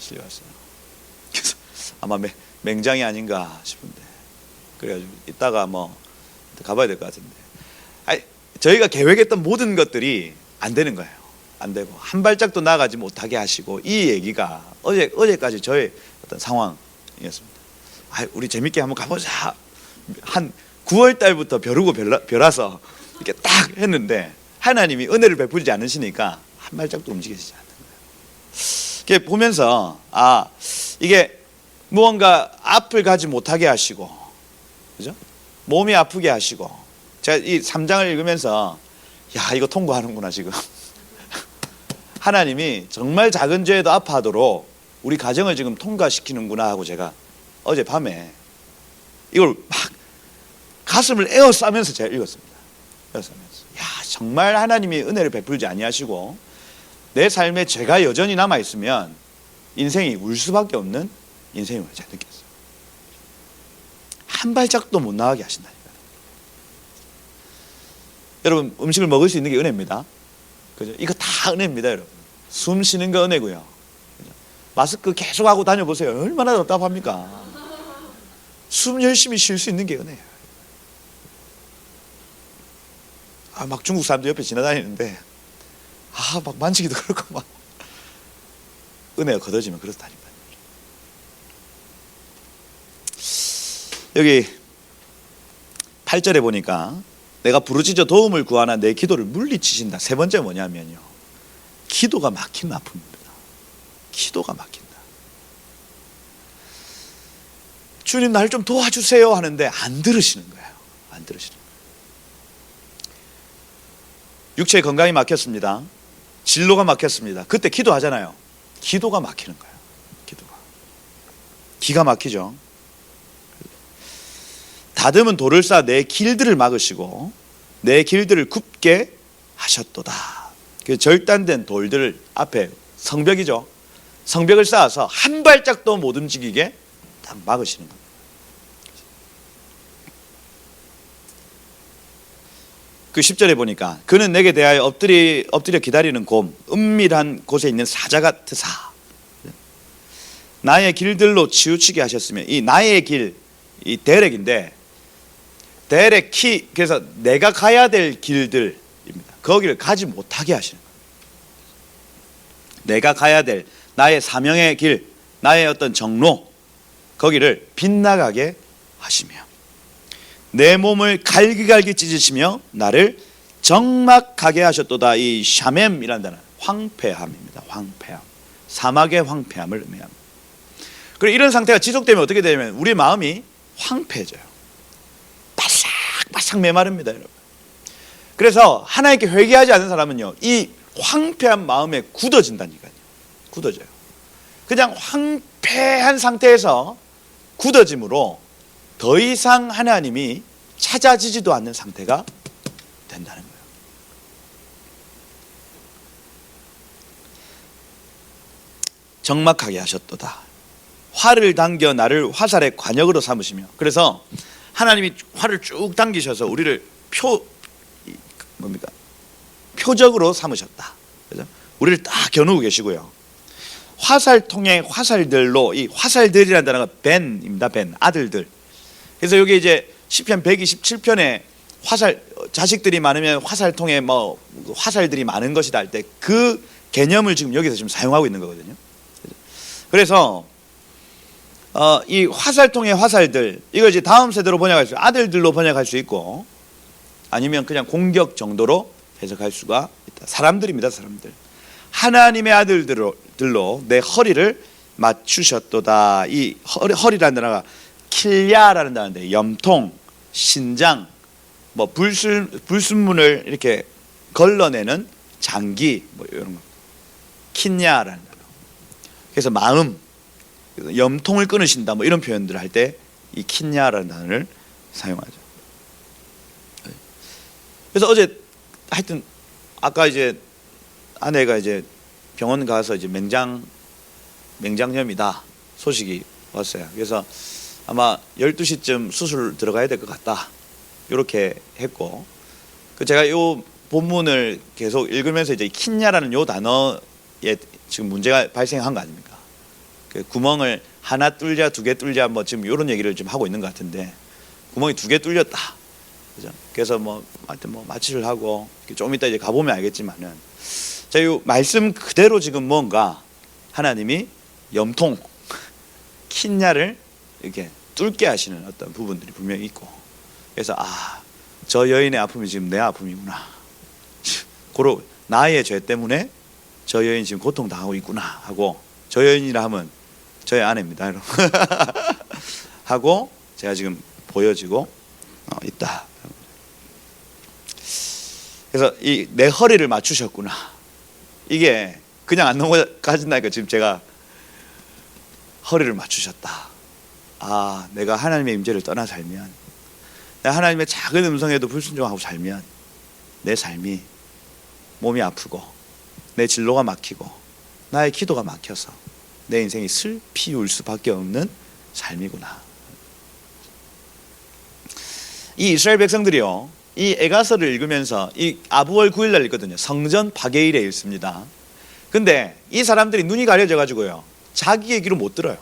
[SPEAKER 1] 그래서 아마 맹장이 아닌가 싶은데, 그래가지고 이따가 뭐 가봐야 될 것 같은데, 저희가 계획했던 모든 것들이 안 되는 거예요. 안 되고 한 발짝도 나가지 못하게 하시고, 이 얘기가 어제까지 저의 어떤 상황이었습니다. 우리 재밌게 한번 가보자. 한 9월 달부터 벼르고 벼라서 이렇게 딱 했는데 하나님이 은혜를 베풀지 않으시니까 한 발짝도 움직이지 않는 거예요. 이렇게 보면서 이게 무언가 앞을 가지 못하게 하시고, 그죠? 몸이 아프게 하시고, 제가 이 3장을 읽으면서 이거 통과하는구나 지금. 하나님이 정말 작은 죄에도 아파하도록 우리 가정을 지금 통과시키는구나 하고 제가 어젯밤에 이걸 막 가슴을 에워싸면서 제가 읽었습니다. 에워싸면서 야, 정말 하나님이 은혜를 베풀지 아니하시고 내 삶에 죄가 여전히 남아있으면 인생이 울 수밖에 없는 인생임을 제가 느꼈어요. 한 발짝도 못 나가게 하신다니까요. 여러분, 음식을 먹을 수 있는 게 은혜입니다. 그죠? 이거 다 은혜입니다, 여러분. 숨 쉬는 거 은혜고요. 그죠? 마스크 계속 하고 다녀보세요. 얼마나 답답합니까? 숨 열심히 쉴 수 있는 게 은혜예요. 막 중국 사람들 옆에 지나다니는데 막 만지기도 그렇고 막 은혜가 걷어지면 그렇다니까요. 여기 8절에 보니까 내가 부르짖어 도움을 구하나 내 기도를 물리치신다. 세 번째 뭐냐면요, 기도가 막힌 아픔입니다. 기도가 막힌다. 주님 날 좀 도와주세요 하는데 안 들으시는 거예요. 안 들으시는 거예요. 육체의 건강이 막혔습니다. 진로가 막혔습니다. 그때 기도하잖아요. 기도가 막히는 거예요. 기가 막히죠. 다듬은 돌을 쌓아 내 길들을 막으시고 내 길들을 굽게 하셨도다. 그 절단된 돌들 앞에 성벽이죠. 성벽을 쌓아서 한 발짝도 못 움직이게 딱 막으시는 겁니다. 그 10절에 보니까 그는 내게 대하여 엎드려 기다리는 곰, 은밀한 곳에 있는 사자 같으사 나의 길들로 치우치게 하셨으며, 이 나의 길, 이 데렉인데 데렉 키, 그래서 내가 가야 될 길들입니다. 거기를 가지 못하게 하시는 거예요. 내가 가야 될 나의 사명의 길, 나의 어떤 정로, 거기를 빗나가게 하시며 내 몸을 갈기갈기 찢으시며 나를 적막하게 하셨도다. 이 샤멤이라는 단어는 황폐함입니다. 황폐함, 사막의 황폐함을 의미합니다. 그리고 이런 상태가 지속되면 어떻게 되냐면 우리 마음이 황폐해져요. 바싹바싹 메마릅니다, 여러분. 그래서 하나님께 회개하지 않는 사람은요, 이 황폐한 마음에 굳어진다니까요. 굳어져요. 그냥 황폐한 상태에서 굳어짐으로 더 이상 하나님이 찾아지지도 않는 상태가 된다는 거예요. 적막하게 하셨도다. 활을 당겨 나를 화살의 관역으로 삼으시며, 그래서 하나님이 활을 쭉 당기셔서 우리를 표적으로 삼으셨다. 그래서 우리를 딱 겨누고 계시고요. 화살통의 화살들로, 이 화살들이라는 단어가 벤입니다. 벤, 아들들. 그래서 여기 이제 시편 127편에 화살, 자식들이 많으면 화살통에 뭐 화살들이 많은 것이다 할 때 그 개념을 지금 여기서 지금 사용하고 있는 거거든요. 그래서 이 화살통의 화살들, 이걸 이제 다음 세대로 번역할 수, 아들들로 번역할 수 있고, 아니면 그냥 공격 정도로 해석할 수가 있다. 사람들입니다, 사람들. 하나님의 아들들로 내 허리를 맞추셨도다. 이 허리라는 단어가 킬야라는 단어인데, 염통, 신장, 뭐 불순물을 이렇게 걸러내는 장기, 뭐 이런 거. 킨야라는 단어. 그래서 마음, 염통을 끊으신다, 뭐 이런 표현들을 할 때 이 킨야라는 단어를 사용하죠. 그래서 어제 하여튼 아까 이제 아내가 이제 병원 가서 이제 맹장염이다 소식이 왔어요. 그래서 아마 12시쯤 수술 들어가야 될 것 같다, 이렇게 했고, 제가 요 본문을 계속 읽으면서 이제 킨야라는 요 단어에 지금 문제가 발생한 거 아닙니까? 그 구멍을 하나 뚫자, 두 개 뚫자, 뭐 지금 이런 얘기를 좀 하고 있는 것 같은데, 구멍이 두 개 뚫렸다. 그죠? 그래서 뭐 하여튼 뭐 마취를 하고 좀 이따 이제 가보면 알겠지만은, 자, 이 말씀 그대로 지금 뭔가 하나님이 염통, 킨야를 이렇게 뚫게 하시는 어떤 부분들이 분명히 있고, 그래서 저 여인의 아픔이 지금 내 아픔이구나. 고로 나의 죄 때문에 저 여인이 지금 고통당하고 있구나 하고, 저 여인이라 하면 저의 아내입니다. 하고 제가 지금 보여지고 있다. 그래서 이 내 허리를 맞추셨구나. 이게 그냥 안 넘어가진다니까. 지금 제가 허리를 맞추셨다. 아, 내가 하나님의 임재를 떠나 살면, 내가 하나님의 작은 음성에도 불순종하고 살면 내 삶이, 몸이 아프고 내 진로가 막히고 나의 기도가 막혀서 내 인생이 슬피 울 수밖에 없는 삶이구나. 이 이스라엘 백성들이요, 이 에가서를 읽으면서, 이 아부월 9일날 읽거든요. 성전 파괴일에 읽습니다. 근데 이 사람들이 눈이 가려져 가지고요, 자기 얘기를 못 들어요.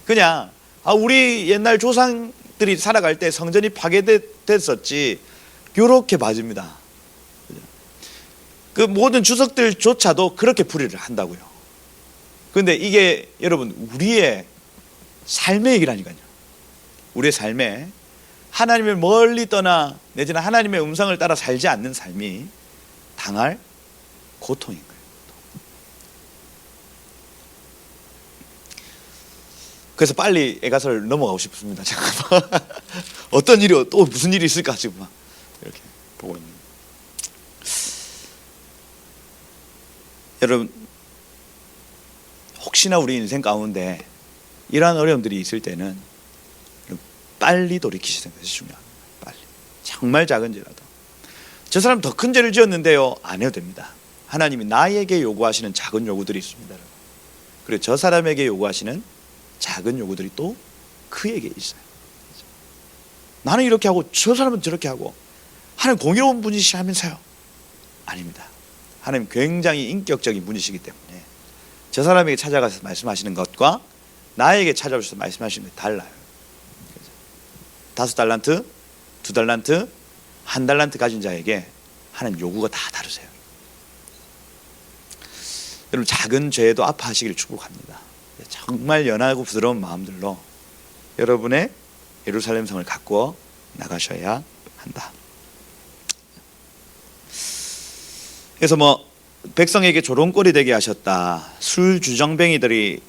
[SPEAKER 1] 그냥 우리 옛날 조상들이 살아갈 때 성전이 파괴됐었지, 요렇게 봐집니다. 그 모든 주석들조차도 그렇게 풀이를 한다고요. 근데 이게 여러분 우리의 삶의 얘기라니까요. 우리의 삶에 하나님을 멀리 떠나 내지는 하나님의 음성을 따라 살지 않는 삶이 당할 고통인 거예요. 그래서 빨리 에가서를 넘어가고 싶습니다. 잠깐만. 어떤 일이, 또 무슨 일이 있을까 지금 막 이렇게 보고 있는. 여러분, 혹시나 우리 인생 가운데 이러한 어려움들이 있을 때는 빨리 돌이키시는 것이 중요합니다. 빨리. 정말 작은 죄라도. 저 사람 더 큰 죄를 지었는데요, 안 해도 됩니다. 하나님이 나에게 요구하시는 작은 요구들이 있습니다. 그리고 저 사람에게 요구하시는 작은 요구들이 또 그에게 있어요. 나는 이렇게 하고 저 사람은 저렇게 하고, 하나님 공의로운 분이시면서요, 아닙니다. 하나님 굉장히 인격적인 분이시기 때문에 저 사람에게 찾아가서 말씀하시는 것과 나에게 찾아오셔서 말씀하시는 게 달라요. 5달란트, 2달란트, 1달란트 가진 자에게 하나님 요구가 다 다르세요. 여러분, 작은 죄에도 아파하시기를 축복합니다. 정말 연하고 부드러운 마음들로 여러분의 예루살렘 성을 가꾸어 나가셔야 한다. 그래서 백성에게 조롱거리 되게 하셨다. 술 주정뱅이들이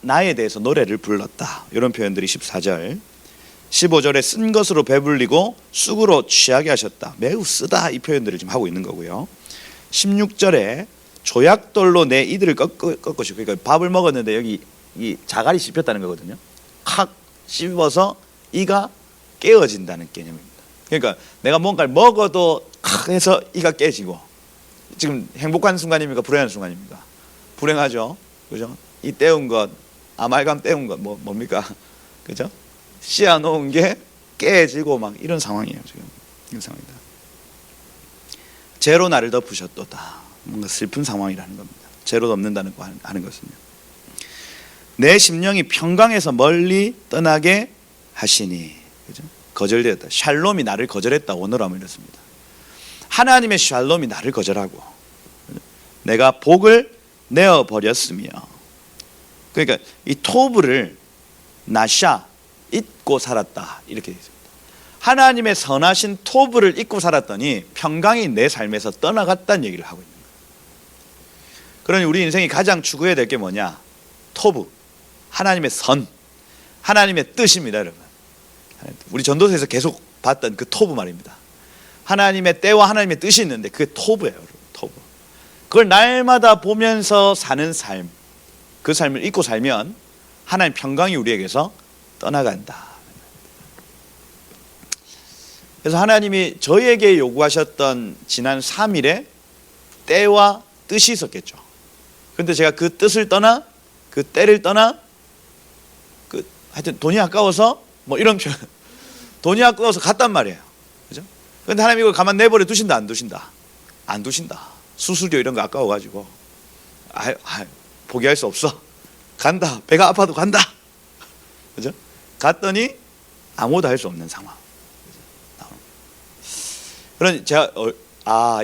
[SPEAKER 1] 나에 대해서 노래를 불렀다. 이런 표현들이 14절. 15절에 쓴 것으로 배불리고 쑥으로 취하게 하셨다. 매우 쓰다, 이 표현들을 지금 하고 있는 거고요. 16절에 조약돌로 내 이들을 꺾으시고, 그러니까 밥을 먹었는데 여기 이 자갈이 씹혔다는 거거든요. 칵 씹어서 이가 깨어진다는 개념입니다. 그러니까 내가 뭔가를 먹어도 칵 해서 이가 깨지고, 지금 행복한 순간입니까? 불행한 순간입니까? 불행하죠. 그죠? 이 떼운 것, 아말감 떼운 것, 뭡니까? 그죠? 씌워 놓은 게 깨지고 막 이런 상황이에요. 지금 이런 상황이다. 죄로 나를 덮으셨도다. 뭔가 슬픈 상황이라는 겁니다. 죄로 덮는다는 거 하는 것은요. 내 심령이 평강에서 멀리 떠나게 하시니, 그죠? 거절되었다. 샬롬이 나를 거절했다. 원어로 하면 이렇습니다. 하나님의 샬롬이 나를 거절하고 내가 복을 내어 버렸으며, 그러니까 이 토브를 나샤, 잊고 살았다, 이렇게 되어 있습니다. 하나님의 선하신 토브를 잊고 살았더니 평강이 내 삶에서 떠나갔다는 얘기를 하고 있는 거예요. 그러니 우리 인생이 가장 추구해야 될 게 뭐냐? 토브, 하나님의 선, 하나님의 뜻입니다. 여러분, 우리 전도서에서 계속 봤던 그 토브 말입니다. 하나님의 때와 하나님의 뜻이 있는데 그게 토브예요. 토브. 그걸 날마다 보면서 사는 삶, 그 삶을 잊고 살면 하나님 평강이 우리에게서 떠나간다. 그래서 하나님이 저희에게 요구하셨던 지난 3일에 때와 뜻이 있었겠죠. 그런데 제가 그 뜻을 떠나, 그 때를 떠나, 하여튼 돈이 아까워서 이런 표현, 돈이 아까워서 갔단 말이에요. 그죠? 그런데 하나님이 이걸 가만 내버려 두신다, 안 두신다? 안 두신다. 수수료 이런 거 아까워가지고 포기할 수 없어. 간다. 배가 아파도 간다. 그죠? 갔더니 아무도 할 수 없는 상황. 그러니 제가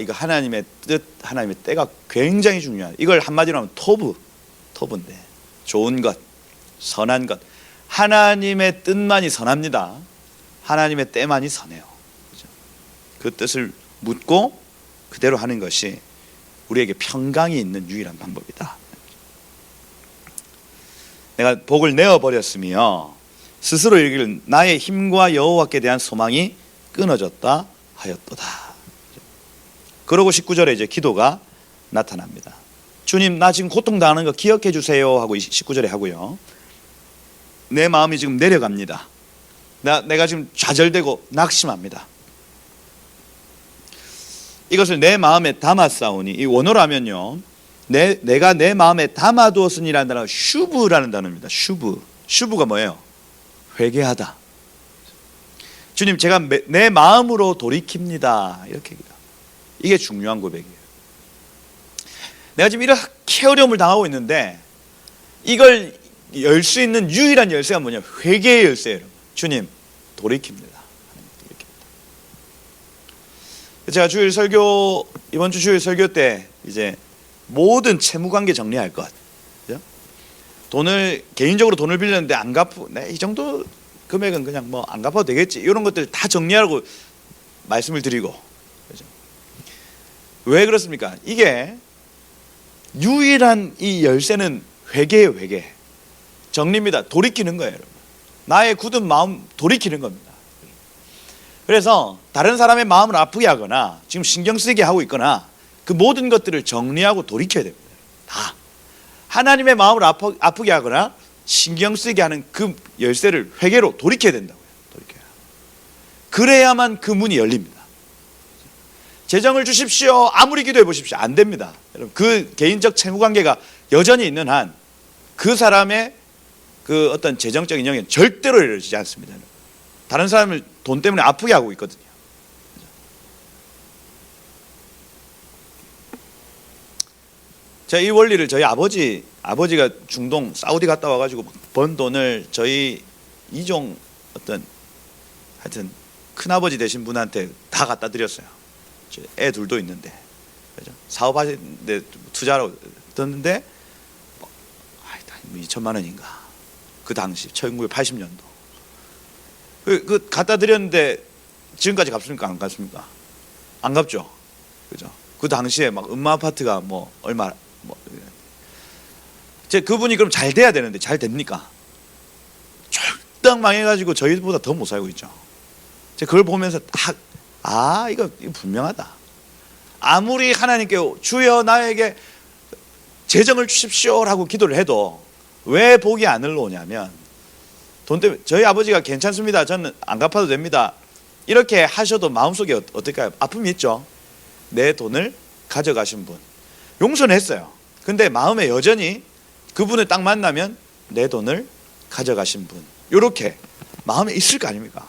[SPEAKER 1] 이거 하나님의 뜻, 하나님의 때가 굉장히 중요해요. 이걸 한마디로 하면 토브인데, 좋은 것, 선한 것, 하나님의 뜻만이 선합니다. 하나님의 때만이 선해요. 그죠? 그 뜻을 묻고 그대로 하는 것이 우리에게 평강이 있는 유일한 방법이다. 내가 복을 내어버렸으며 스스로 이르기를 나의 힘과 여호와께 대한 소망이 끊어졌다 하였도다. 그러고 19절에 이제 기도가 나타납니다. 주님 나 지금 고통당하는 거 기억해 주세요 하고 19절에 하고요. 내 마음이 지금 내려갑니다. 내가 지금 좌절되고 낙심합니다. 이것을 내 마음에 담았사오니, 이 원어로 하면요, 내가 내 마음에 담아두었으니라는 단어가 슈브라는 단어입니다. 슈브가 뭐예요? 회개하다. 주님 제가 내 마음으로 돌이킵니다. 이렇게 얘기합니다. 이게 중요한 고백이에요. 내가 지금 이렇게 어려움을 당하고 있는데 이걸 열 수 있는 유일한 열쇠가 뭐냐? 회개의 열쇠예요. 주님 돌이킵니다. 제가 이번 주 주일 설교 때 이제 모든 채무관계 정리할 것, 그죠? 개인적으로 돈을 빌렸는데 안 갚고, 이 정도 금액은 그냥 뭐 안 갚아도 되겠지, 이런 것들 다 정리하라고 말씀을 드리고, 그죠? 왜 그렇습니까? 이게 유일한 이 열쇠는 회개예요. 회개, 정리입니다. 돌이키는 거예요, 여러분. 나의 굳은 마음 돌이키는 겁니다. 그래서 다른 사람의 마음을 아프게 하거나 지금 신경 쓰게 하고 있거나 그 모든 것들을 정리하고 돌이켜야 됩니다. 다 하나님의 마음을 아프게 하거나 신경 쓰게 하는 그 열쇠를 회개로 돌이켜야 된다고요. 돌이켜야. 그래야만 그 문이 열립니다. 재정을 주십시오. 아무리 기도해 보십시오. 안 됩니다. 여러분, 그 개인적 채무관계가 여전히 있는 한 그 사람의 그 어떤 재정적인 영역은 절대로 이루어지지 않습니다. 다른 사람을 돈 때문에 아프게 하고 있거든요. 제가 이 원리를 저희 아버지가 중동 사우디 갔다 와가지고 번 돈을 저희 이종 하여튼 큰아버지 되신 분한테 다 갖다 드렸어요. 애 둘도 있는데, 그죠? 사업하시는데 투자로 떴는데 2천만 원인가, 그 당시 1980년도 그 갖다 드렸는데 지금까지 갚습니까? 안 갚습니까? 안 갚죠. 그죠? 그 당시에 막 음마 아파트가 뭐 얼마, 그분이 그럼 잘 돼야 되는데 잘 됩니까? 쫄딱 망해가지고 저희보다 더 못 살고 있죠. 제가 그걸 보면서 이거 분명하다. 아무리 하나님께 주여 나에게 재정을 주십시오라고 기도를 해도 왜 복이 안 흘러오냐면, 돈 때문에. 저희 아버지가 괜찮습니다, 저는 안 갚아도 됩니다, 이렇게 하셔도 마음속에 어떨까요? 아픔이 있죠. 내 돈을 가져가신 분 용서는 했어요. 근데 마음에 여전히 그분을 딱 만나면 내 돈을 가져가신 분, 이렇게 마음에 있을 거 아닙니까?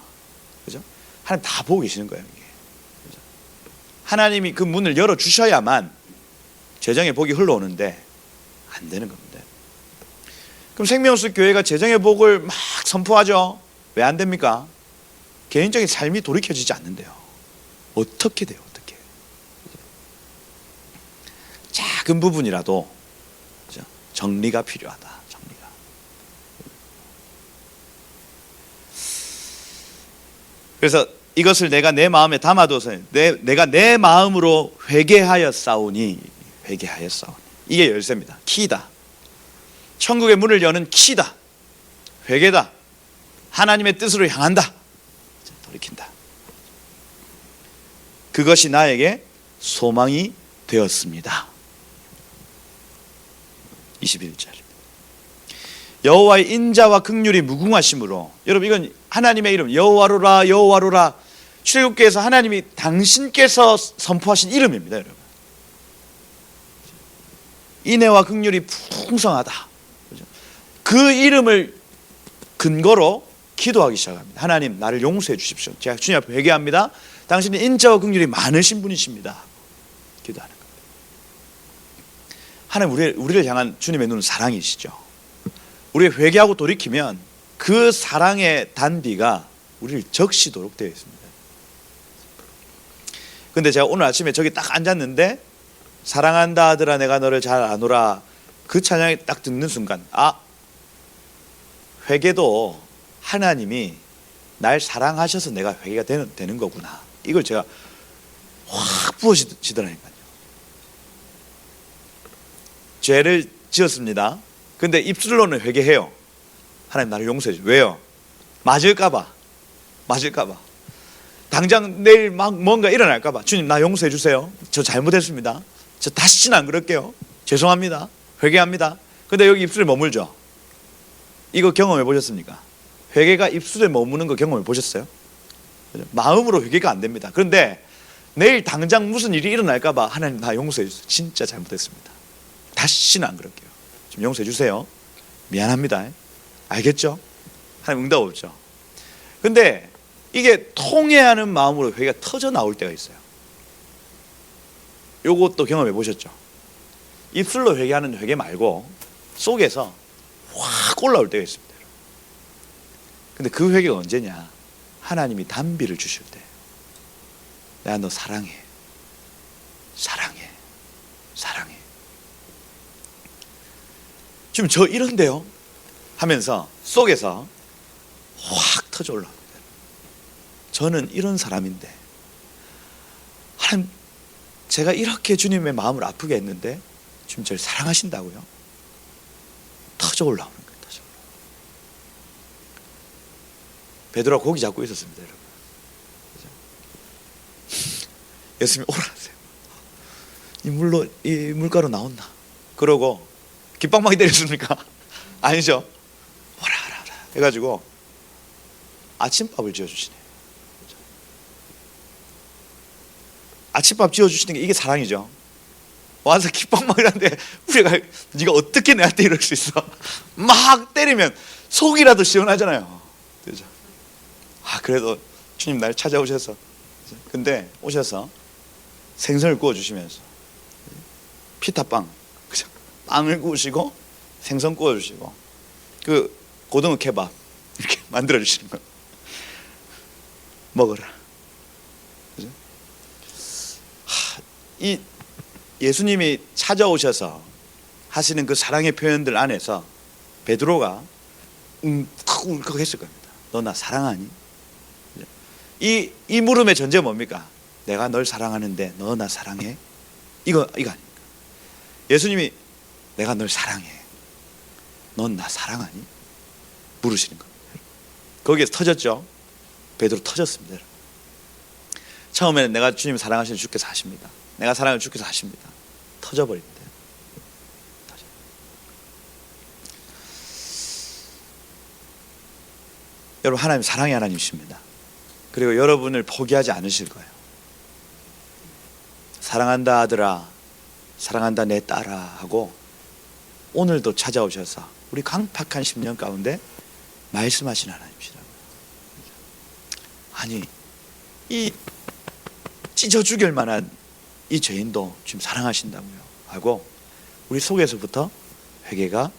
[SPEAKER 1] 그죠? 하나님 다 보고 계시는 거예요. 이게. 그죠? 하나님이 그 문을 열어 주셔야만 재정의 복이 흘러오는데 안 되는 겁니다. 그럼 생명수 교회가 재정의 복을 막 선포하죠. 왜 안 됩니까? 개인적인 삶이 돌이켜지지 않는데요. 어떻게 돼요? 어떻게? 작은 부분이라도 정리가 필요하다. 정리가. 그래서 이것을 내가 내 마음에 담아둬서 내가 내 마음으로 회개하였사오니, 이게 열쇠입니다. 키다. 천국의 문을 여는 키다. 회개다. 하나님의 뜻으로 향한다. 돌이킨다. 그것이 나에게 소망이 되었습니다. 21절. 여호와의 인자와 긍휼이 무궁하심으로. 여러분, 이건 하나님의 이름, 여호와로라 여호와로라. 출애굽기에서 하나님이 당신께서 선포하신 이름입니다. 여러분, 인애와 긍휼이 풍성하다. 그 이름을 근거로 기도하기 시작합니다. 하나님, 나를 용서해 주십시오. 제가 주님 앞에 회개합니다. 당신은 인자와 긍휼이 많으신 분이십니다. 기도하는 겁니다. 하나님, 우리를 향한 주님의 눈은 사랑이시죠. 우리가 회개하고 돌이키면 그 사랑의 단비가 우리를 적시도록 되어 있습니다. 근데 제가 오늘 아침에 저기 딱 앉았는데, 사랑한다 아들아 내가 너를 잘 아노라, 그 찬양이 딱 듣는 순간, 회개도 하나님이 날 사랑하셔서 내가 회개가 되는 거구나, 이걸 제가 확 부어지더라니까요. 죄를 지었습니다. 근데 입술로는 회개해요. 하나님, 나를 용서해 주세요. 왜요? 맞을까봐. 당장 내일 막 뭔가 일어날까봐. 주님, 나 용서해 주세요. 저 잘못했습니다. 저 다시는 안 그럴게요. 죄송합니다. 회개합니다. 근데 여기 입술에 머물죠. 이거 경험해 보셨습니까? 회개가 입술에 머무는 거 경험해 보셨어요? 마음으로 회개가 안 됩니다. 그런데 내일 당장 무슨 일이 일어날까 봐 하나님 나 용서해 주세요. 진짜 잘못했습니다. 다시는 안 그럴게요. 좀 용서해 주세요. 미안합니다. 알겠죠? 하나님 응답 없죠. 근데 이게 통회하는 마음으로 회개가 터져 나올 때가 있어요. 요것도 경험해 보셨죠? 입술로 회개하는 회개 말고 속에서 확 올라올 때가 있습니다. 근데 그 회개가 언제냐? 하나님이 단비를 주실 때. 내가 너 사랑해. 사랑해. 사랑해. 지금 저 이런데요? 하면서 속에서 확 터져 올라옵니다. 저는 이런 사람인데 하나님, 제가 이렇게 주님의 마음을 아프게 했는데 지금 저를 사랑하신다고요? 터져 올라오는 거예요. 터져 올라오는. 베드로가 고기 잡고 있었습니다, 여러분. 예수님이 오라 하세요. 이 물가로 나온다. 그러고 깃방망이 때렸습니까? 아니죠. 오라 해가지고 아침밥을 지어주시네. 아침밥 지어주시는 게 이게 사랑이죠. 와서 깃방망이라는데 우리가 네가 어떻게 내한테 이럴 수 있어? 막 때리면 속이라도 시원하잖아요. 그죠? 그래도 주님 날 찾아오셔서, 근데 오셔서 생선을 구워주시면서 피타빵, 그죠? 빵을 구우시고 생선 구워주시고 그 고등어 케밥 이렇게 만들어주시는 거예요. 먹어라. 그죠? 이 예수님이 찾아오셔서 하시는 그 사랑의 표현들 안에서 베드로가 울컥 했을 겁니다. 너 나 사랑하니? 이 물음의 전제가 뭡니까? 내가 널 사랑하는데 너 나 사랑해? 이거 아닙니까? 예수님이 내가 널 사랑해. 넌 나 사랑하니? 물으시는 겁니다. 거기에서 터졌죠. 베드로 터졌습니다. 처음에는 내가 주님 사랑하시는 주께서 하십니다. 내가 사랑을 주께서 하십니다. 터져버립니다. 여러분, 하나님 사랑의 하나님이십니다. 그리고 여러분을 포기하지 않으실 거예요. 사랑한다 아들아, 사랑한다 내 딸아 하고 오늘도 찾아오셔서 우리 강팍한 10년 가운데 말씀하신 하나님이시라고요. 아니, 이 찢어 죽일 만한 이 죄인도 지금 사랑하신다고요 하고 우리 속에서부터 회개가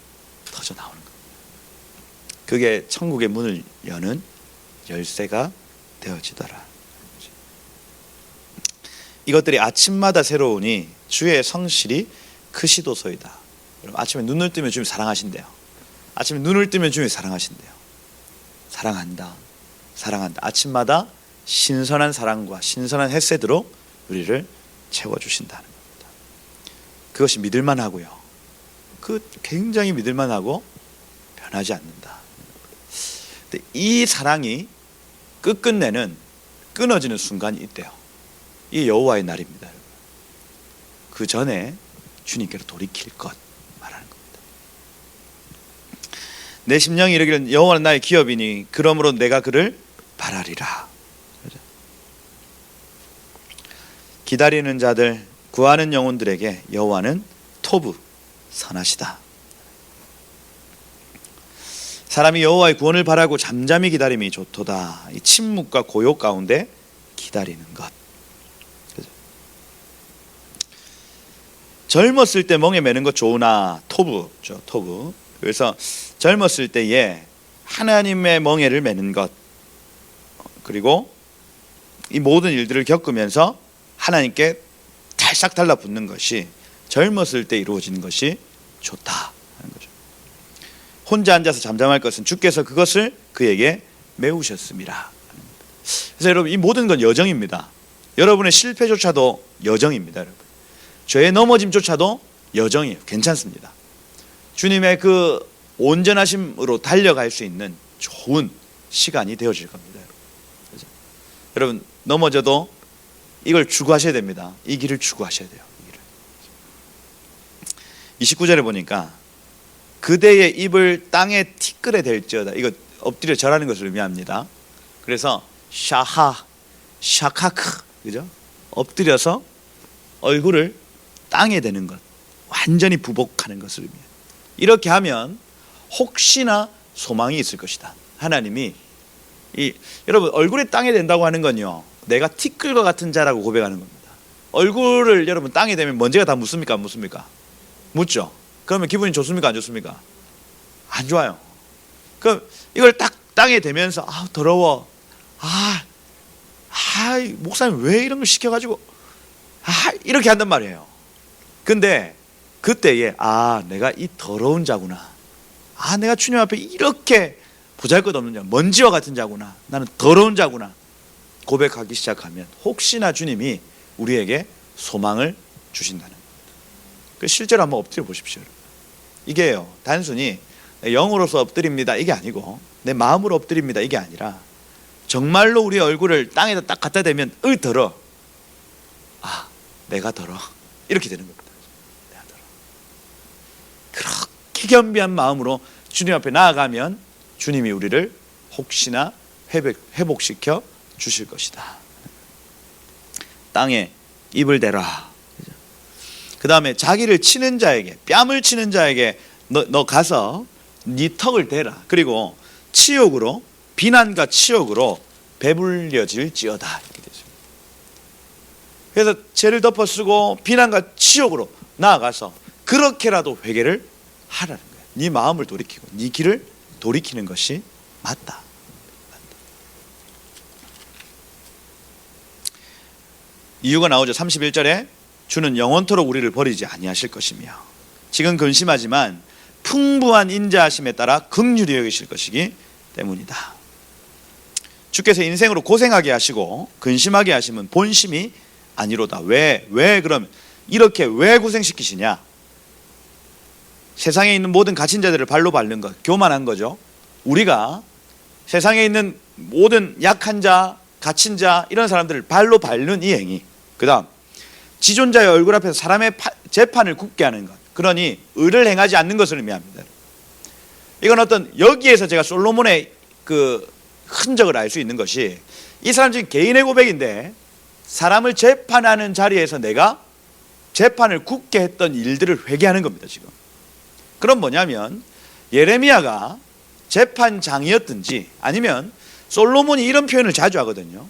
[SPEAKER 1] 터져 나오는 겁니다. 그게 천국의 문을 여는 열쇠가 되어지더라. 이것들이 아침마다 새로우니 주의 성실이 크시도소이다. 여러분, 아침에 눈을 뜨면 주님 사랑하신대요. 아침에 눈을 뜨면 주님 사랑하신대요. 사랑한다, 사랑한다. 아침마다 신선한 사랑과 신선한 햇새으로 우리를 채워주신다는 겁니다. 그것이 믿을만하고요. 그 굉장히 믿을만하고 변하지 않는다. 근데 이 사랑이 끝끝내는 끊어지는 순간이 있대요. 이게 여호와의 날입니다. 그 전에 주님께로 돌이킬 것 말하는 겁니다. 내 심령이 이르기를 여호와는 나의 기업이니 그러므로 내가 그를 바라리라. 기다리는 자들, 구하는 영혼들에게 여호와는 토부, 선하시다. 사람이 여호와의 구원을 바라고 잠잠히 기다림이 좋도다. 이 침묵과 고요 가운데 기다리는 것. 그죠? 젊었을 때 멍에 매는 것 좋으나 토부죠, 토부. 그래서 젊었을 때에 하나님의 멍에를 매는 것, 그리고 이 모든 일들을 겪으면서 하나님께 달싹 달라붙는 것이 젊었을 때 이루어지는 것이 좋다 하는 거죠. 혼자 앉아서 잠잠할 것은 주께서 그것을 그에게 메우셨습니다. 그래서 여러분, 이 모든 건 여정입니다. 여러분의 실패조차도 여정입니다. 여러분, 죄의 넘어짐조차도 여정이에요. 괜찮습니다. 주님의 그 온전하심으로 달려갈 수 있는 좋은 시간이 되어질 겁니다. 그래서 여러분, 넘어져도 이걸 추구하셔야 됩니다. 이 길을 추구하셔야 돼요. 29절에 보니까 그대의 입을 땅에 티끌에 댈지어다. 이거 엎드려 절하는 것을 의미합니다. 그래서 샤카크, 그죠? 엎드려서 얼굴을 땅에 대는 것, 완전히 부복하는 것을 의미해요. 이렇게 하면 혹시나 소망이 있을 것이다. 하나님이 여러분, 얼굴에 땅에 댄다고 하는 건요, 내가 티끌과 같은 자라고 고백하는 겁니다. 얼굴을 여러분 땅에 대면 먼지가 다 묻습니까? 안 묻습니까? 묻죠. 그러면 기분이 좋습니까? 안 좋습니까? 안 좋아요. 그럼 이걸 딱 땅에 대면서 더러워. 목사님 왜 이런 걸 시켜가지고 이렇게 한단 말이에요. 근데 그때에 내가 이 더러운 자구나. 내가 주님 앞에 이렇게 보잘것없는 자, 먼지와 같은 자구나. 나는 더러운 자구나. 고백하기 시작하면 혹시나 주님이 우리에게 소망을 주신다는 겁니다. 실제로 한번 엎드려 보십시오. 이게요, 단순히 영으로서 엎드립니다 이게 아니고 내 마음으로 엎드립니다 이게 아니라 정말로 우리 얼굴을 땅에다 딱 갖다 대면 더러. 내가 더러. 이렇게 되는 겁니다. 내가 더러. 그렇게 겸비한 마음으로 주님 앞에 나아가면 주님이 우리를 혹시나 회복시켜 주실 것이다. 땅에 입을 대라. 그 다음에 자기를 치는 자에게, 뺨을 치는 자에게 너 가서 네 턱을 대라. 그리고 치욕으로, 비난과 치욕으로 배불려질지어다. 이렇게 되죠. 그래서 죄를 덮어쓰고 비난과 치욕으로 나아가서 그렇게라도 회개를 하라는 거예요. 네 마음을 돌이키고 네 길을 돌이키는 것이 맞다. 이유가 나오죠. 31절에 주는 영원토록 우리를 버리지 아니하실 것이며 지금 근심하지만 풍부한 인자하심에 따라 긍휼히 여기실 것이기 때문이다. 주께서 인생으로 고생하게 하시고 근심하게 하시면 본심이 아니로다. 왜 그러면 이렇게 왜 고생시키시냐? 세상에 있는 모든 갇힌 자들을 발로 밟는 것, 교만한 거죠. 우리가 세상에 있는 모든 약한 자, 갇힌 자, 이런 사람들을 발로 밟는 이 행위. 그 다음 지존자의 얼굴 앞에서 사람의 재판을 굳게 하는 것. 그러니 의를 행하지 않는 것을 의미합니다. 이건 어떤, 여기에서 제가 솔로몬의 그 흔적을 알 수 있는 것이, 이 사람 지금 개인의 고백인데 사람을 재판하는 자리에서 내가 재판을 굳게 했던 일들을 회개하는 겁니다. 지금. 그럼 뭐냐면 예레미야가 재판장이었든지, 아니면 솔로몬이 이런 표현을 자주 하거든요.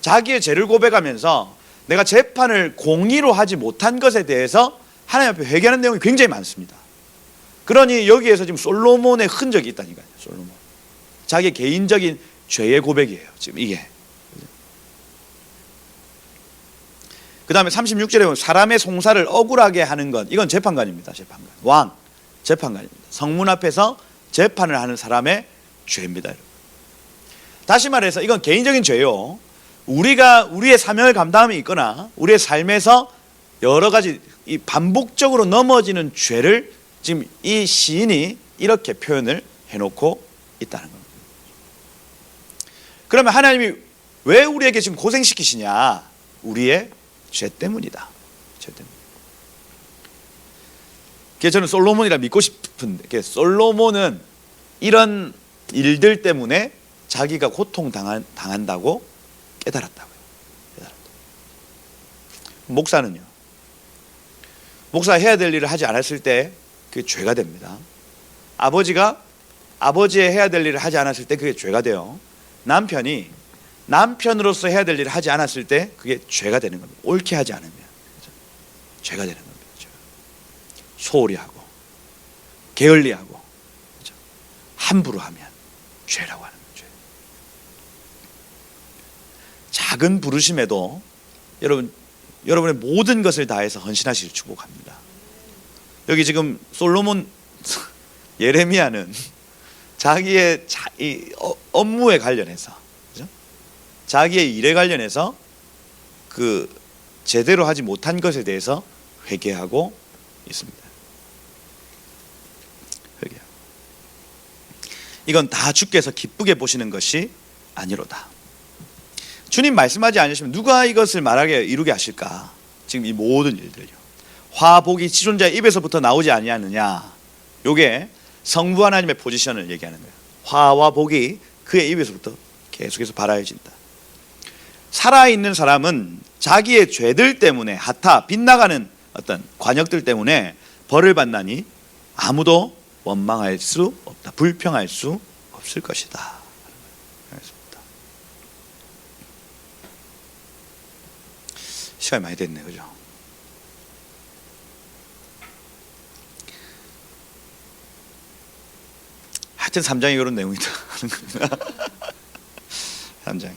[SPEAKER 1] 자기의 죄를 고백하면서 내가 재판을 공의로 하지 못한 것에 대해서 하나님 앞에 회개하는 내용이 굉장히 많습니다. 그러니 여기에서 지금 솔로몬의 흔적이 있다니까요. 솔로몬, 자기 개인적인 죄의 고백이에요. 지금 이게. 그 다음에 36절에 보면 사람의 송사를 억울하게 하는 것, 이건 재판관입니다. 재판관, 왕, 재판관입니다. 성문 앞에서 재판을 하는 사람의 죄입니다. 다시 말해서 이건 개인적인 죄요. 우리가 우리의 사명을 감당함이 있거나 우리의 삶에서 여러 가지 이 반복적으로 넘어지는 죄를 지금 이 시인이 이렇게 표현을 해놓고 있다는 겁니다. 그러면 하나님이 왜 우리에게 지금 고생시키시냐? 우리의 죄 때문이다. 죄 때문. 그래서 저는 솔로몬이라 믿고 싶은데, 솔로몬은 이런 일들 때문에 자기가 고통당한다고 깨달았다고요. 목사는요, 목사 해야 될 일을 하지 않았을 때 그게 죄가 됩니다. 아버지가 아버지의 해야 될 일을 하지 않았을 때 그게 죄가 돼요. 남편이 남편으로서 해야 될 일을 하지 않았을 때 그게 죄가 되는 겁니다. 옳게 하지 않으면 죄가 되는 겁니다. 소홀히 하고 게을리하고 함부로 하면 죄라고 하는 거죠. 작은 부르심에도 여러분의 모든 것을 다해서 헌신하시길 축복합니다. 여기 지금 솔로몬, 예레미야는 자기의 업무에 관련해서, 그죠? 자기의 일에 관련해서 그 제대로 하지 못한 것에 대해서 회개하고 있습니다. 회개. 이건 다 주께서 기쁘게 보시는 것이 아니로다. 주님 말씀하지 않으시면 누가 이것을 말하게 이루게 하실까? 지금 이 모든 일들요. 화복이 지존자의 입에서부터 나오지 아니하느냐. 요게 성부 하나님의 포지션을 얘기하는 거예요. 화와 복이 그의 입에서부터 계속해서 발하여진다. 살아있는 사람은 자기의 죄들 때문에 하타 빗나가는 어떤 관역들 때문에 벌을 받나니 아무도 원망할 수 없다. 불평할 수 없을 것이다. 알겠습니다. 시간이 많이 됐네, 그죠? 하여튼 3장이 그런 내용이다. 3장이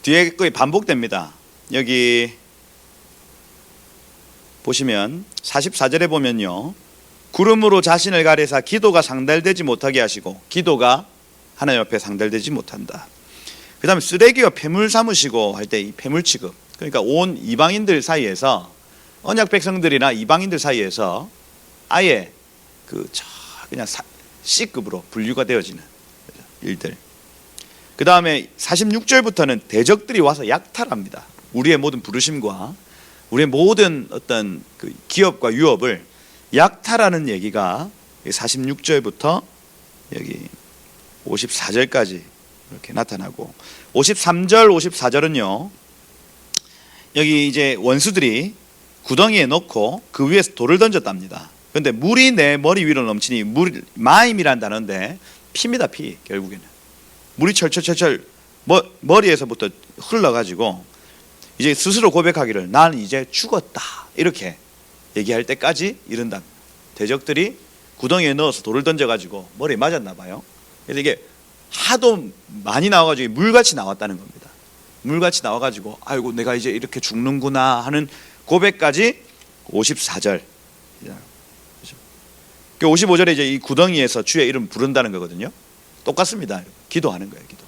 [SPEAKER 1] 뒤에 거의 반복됩니다. 여기 보시면 44절에 보면요, 구름으로 자신을 가리사 기도가 상달되지 못하게 하시고, 기도가 하나님 앞에 상달되지 못한다. 그 다음에 쓰레기와 폐물 삼으시고 할 때 이 폐물 취급, 그러니까 온 이방인들 사이에서, 언약 백성들이나 이방인들 사이에서 아예 그냥 C급으로 분류가 되어지는 일들. 그 다음에 46절부터는 대적들이 와서 약탈합니다. 우리의 모든 부르심과 우리의 모든 어떤 그 기업과 유업을 약탈하는 얘기가 46절부터 여기 54절까지 이렇게 나타나고, 53절, 54절은요, 여기 이제 원수들이 구덩이에 넣고 그 위에서 돌을 던졌답니다. 그런데 물이 내 머리 위로 넘치니, 마임이란 단어인데 피입니다. 피. 결국에는 물이 철철철철 머리에서부터 흘러가지고 이제 스스로 고백하기를 나는 이제 죽었다 이렇게 얘기할 때까지 이른답니다. 대적들이 구덩이에 넣어서 돌을 던져가지고 머리에 맞았나 봐요. 그래서 이게 하도 많이 나와가지고 물같이 나왔다는 겁니다. 물같이 나와가지고 아이고 내가 이제 이렇게 죽는구나 하는 고백까지 54절. 55절에 이제 이 구덩이에서 주의 이름 부른다는 거거든요. 똑같습니다. 기도하는 거예요. 기도.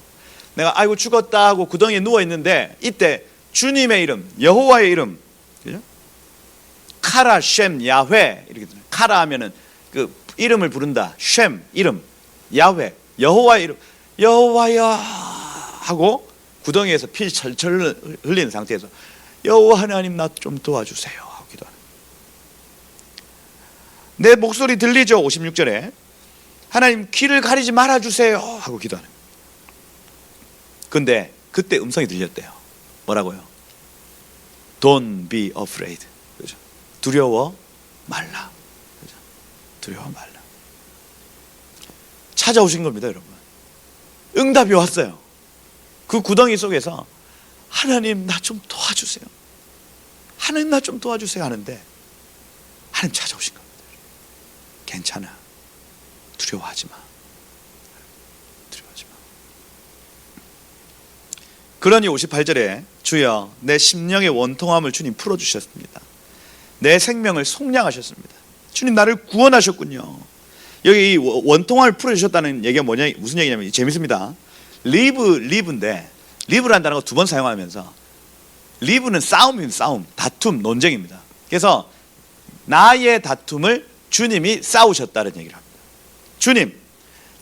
[SPEAKER 1] 내가 아이고 죽었다 하고 구덩이에 누워 있는데 이때 주님의 이름, 여호와의 이름, 그죠? 카라 쉔 야훼 이렇게 들어요. 카라 하면은 그 이름을 부른다. 쉔 이름, 야훼 여호와의 이름, 여호와야 하고 구덩이에서 피 철철 흘리는 상태에서 여호와 하나님 나 좀 도와주세요 하고 기도하는. 내 목소리 들리죠? 56절에 하나님 귀를 가리지 말아주세요 하고 기도하는. 근데 그때 음성이 들렸대요. 뭐라고요? Don't be afraid. 그죠? 두려워 말라. 그죠? 두려워 말라. 찾아오신 겁니다, 여러분. 응답이 왔어요. 그 구덩이 속에서 하나님 나 좀 도와주세요. 하나님 나 좀 도와주세요 하는데 하나님 찾아오신 겁니다. 괜찮아. 두려워하지 마. 두려워하지 마. 그러니 58절에 주여 내 심령의 원통함을 주님 풀어주셨습니다. 내 생명을 속량하셨습니다. 주님 나를 구원하셨군요. 여기 이 원통함을 풀어주셨다는 얘기가 뭐냐, 무슨 얘기냐면 재밌습니다. 리브인데 리브라는 단어가 2번 사용하면서 리브는 싸움입니다. 싸움, 다툼, 논쟁입니다. 그래서 나의 다툼을 주님이 싸우셨다는 얘기를 합니다. 주님,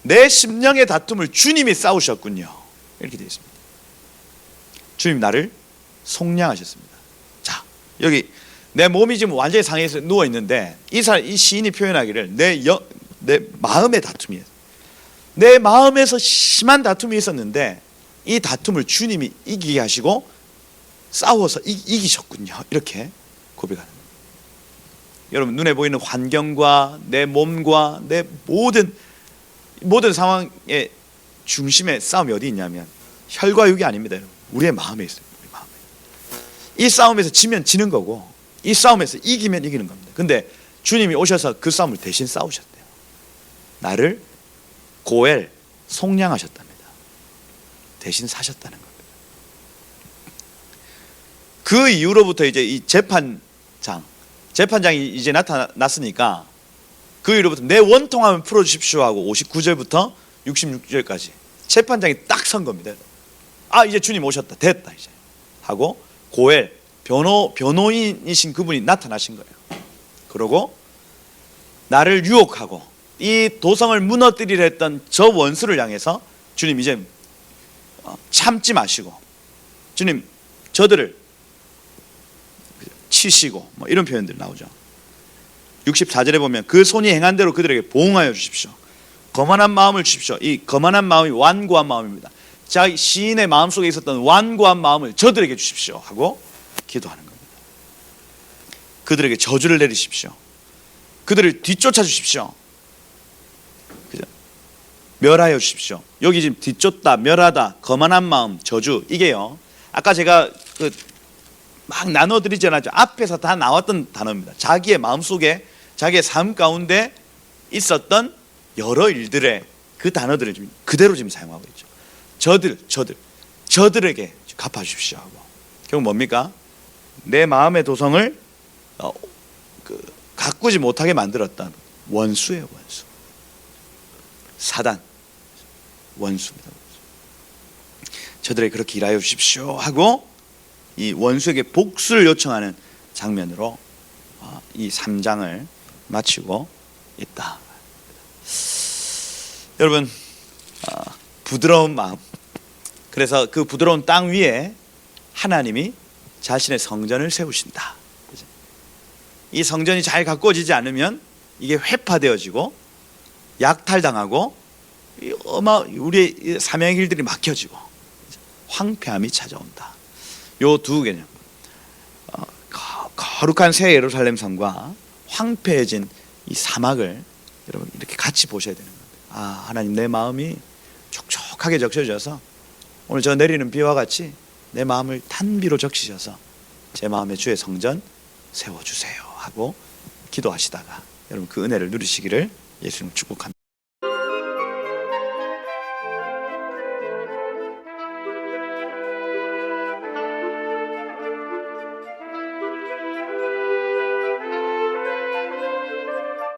[SPEAKER 1] 내 심령의 다툼을 주님이 싸우셨군요. 이렇게 되어 있습니다. 주님 나를 속량하셨습니다. 자, 여기 내 몸이 지금 완전히 상해서 누워 있는데 이 시인이 표현하기를 내 마음의 다툼이에요. 내 마음에서 심한 다툼이 있었는데 이 다툼을 주님이 이기게 하시고 싸워서 이기셨군요. 이렇게 고백하는 거예요. 여러분 눈에 보이는 환경과 내 몸과 내 모든 상황의 중심의 싸움이 어디 있냐면 혈과 육이 아닙니다. 여러분. 우리의 마음에 있어요. 우리 마음에. 이 싸움에서 지면 지는 거고 이 싸움에서 이기면 이기는 겁니다. 근데 주님이 오셔서 그 싸움을 대신 싸우셨대요. 나를 고엘 속량하셨답니다. 대신 사셨다는 겁니다. 그 이후로부터 이제 이 재판장이 이제 나타났으니까 그 이후로부터 내 원통함을 풀어주십시오 하고 59절부터 66절까지 재판장이 딱 선 겁니다. 아 이제 주님 오셨다 됐다 이제 하고 고엘 변호인이신 그분이 나타나신 거예요. 그러고 나를 유혹하고 이 도성을 무너뜨리려 했던 저 원수를 향해서 주님 이제 참지 마시고 주님 저들을 치시고 뭐 이런 표현들 나오죠. 64절에 보면 그 손이 행한 대로 그들에게 보응하여 주십시오. 거만한 마음을 주십시오. 이 거만한 마음이 완고한 마음입니다. 자, 시인의 마음속에 있었던 완고한 마음을 저들에게 주십시오 하고 기도하는 겁니다. 그들에게 저주를 내리십시오. 그들을 뒤쫓아 주십시오. 그죠? 멸하여 주십시오. 여기 지금 뒤쫓다, 멸하다, 거만한 마음, 저주, 이게요, 아까 제가 막 나눠드리지 않았죠. 앞에서 다 나왔던 단어입니다. 자기의 마음속에, 자기의 삶 가운데 있었던 여러 일들의 그 단어들을 지금 그대로 지금 사용하고 있죠. 저들에게 갚아주십시오 하고. 결국 뭡니까? 내 마음의 도성을 가꾸지 못하게 만들었던 원수예요. 원수. 사단. 원수입니다. 저들에게 그렇게 일하여 주십시오 하고 이 원수에게 복수를 요청하는 장면으로 이 3장을 마치고 있다. 여러분, 부드러운 마음, 그래서 그 부드러운 땅 위에 하나님이 자신의 성전을 세우신다. 이 성전이 잘 가꾸어지지 않으면 이게 회파되어지고 약탈당하고 우리의 사명의 길들이 막혀지고 황폐함이 찾아온다. 요 두 개념, 거룩한 새 예루살렘 성과 황폐해진 이 사막을 여러분 이렇게 같이 보셔야 되는 겁니다. 하나님, 내 마음이 촉촉하게 적셔져서 오늘 저 내리는 비와 같이 내 마음을 단비로 적시셔서 제 마음에 주의 성전 세워주세요 하고 기도하시다가 여러분 그 은혜를 누리시기를 예수님 축복합니다.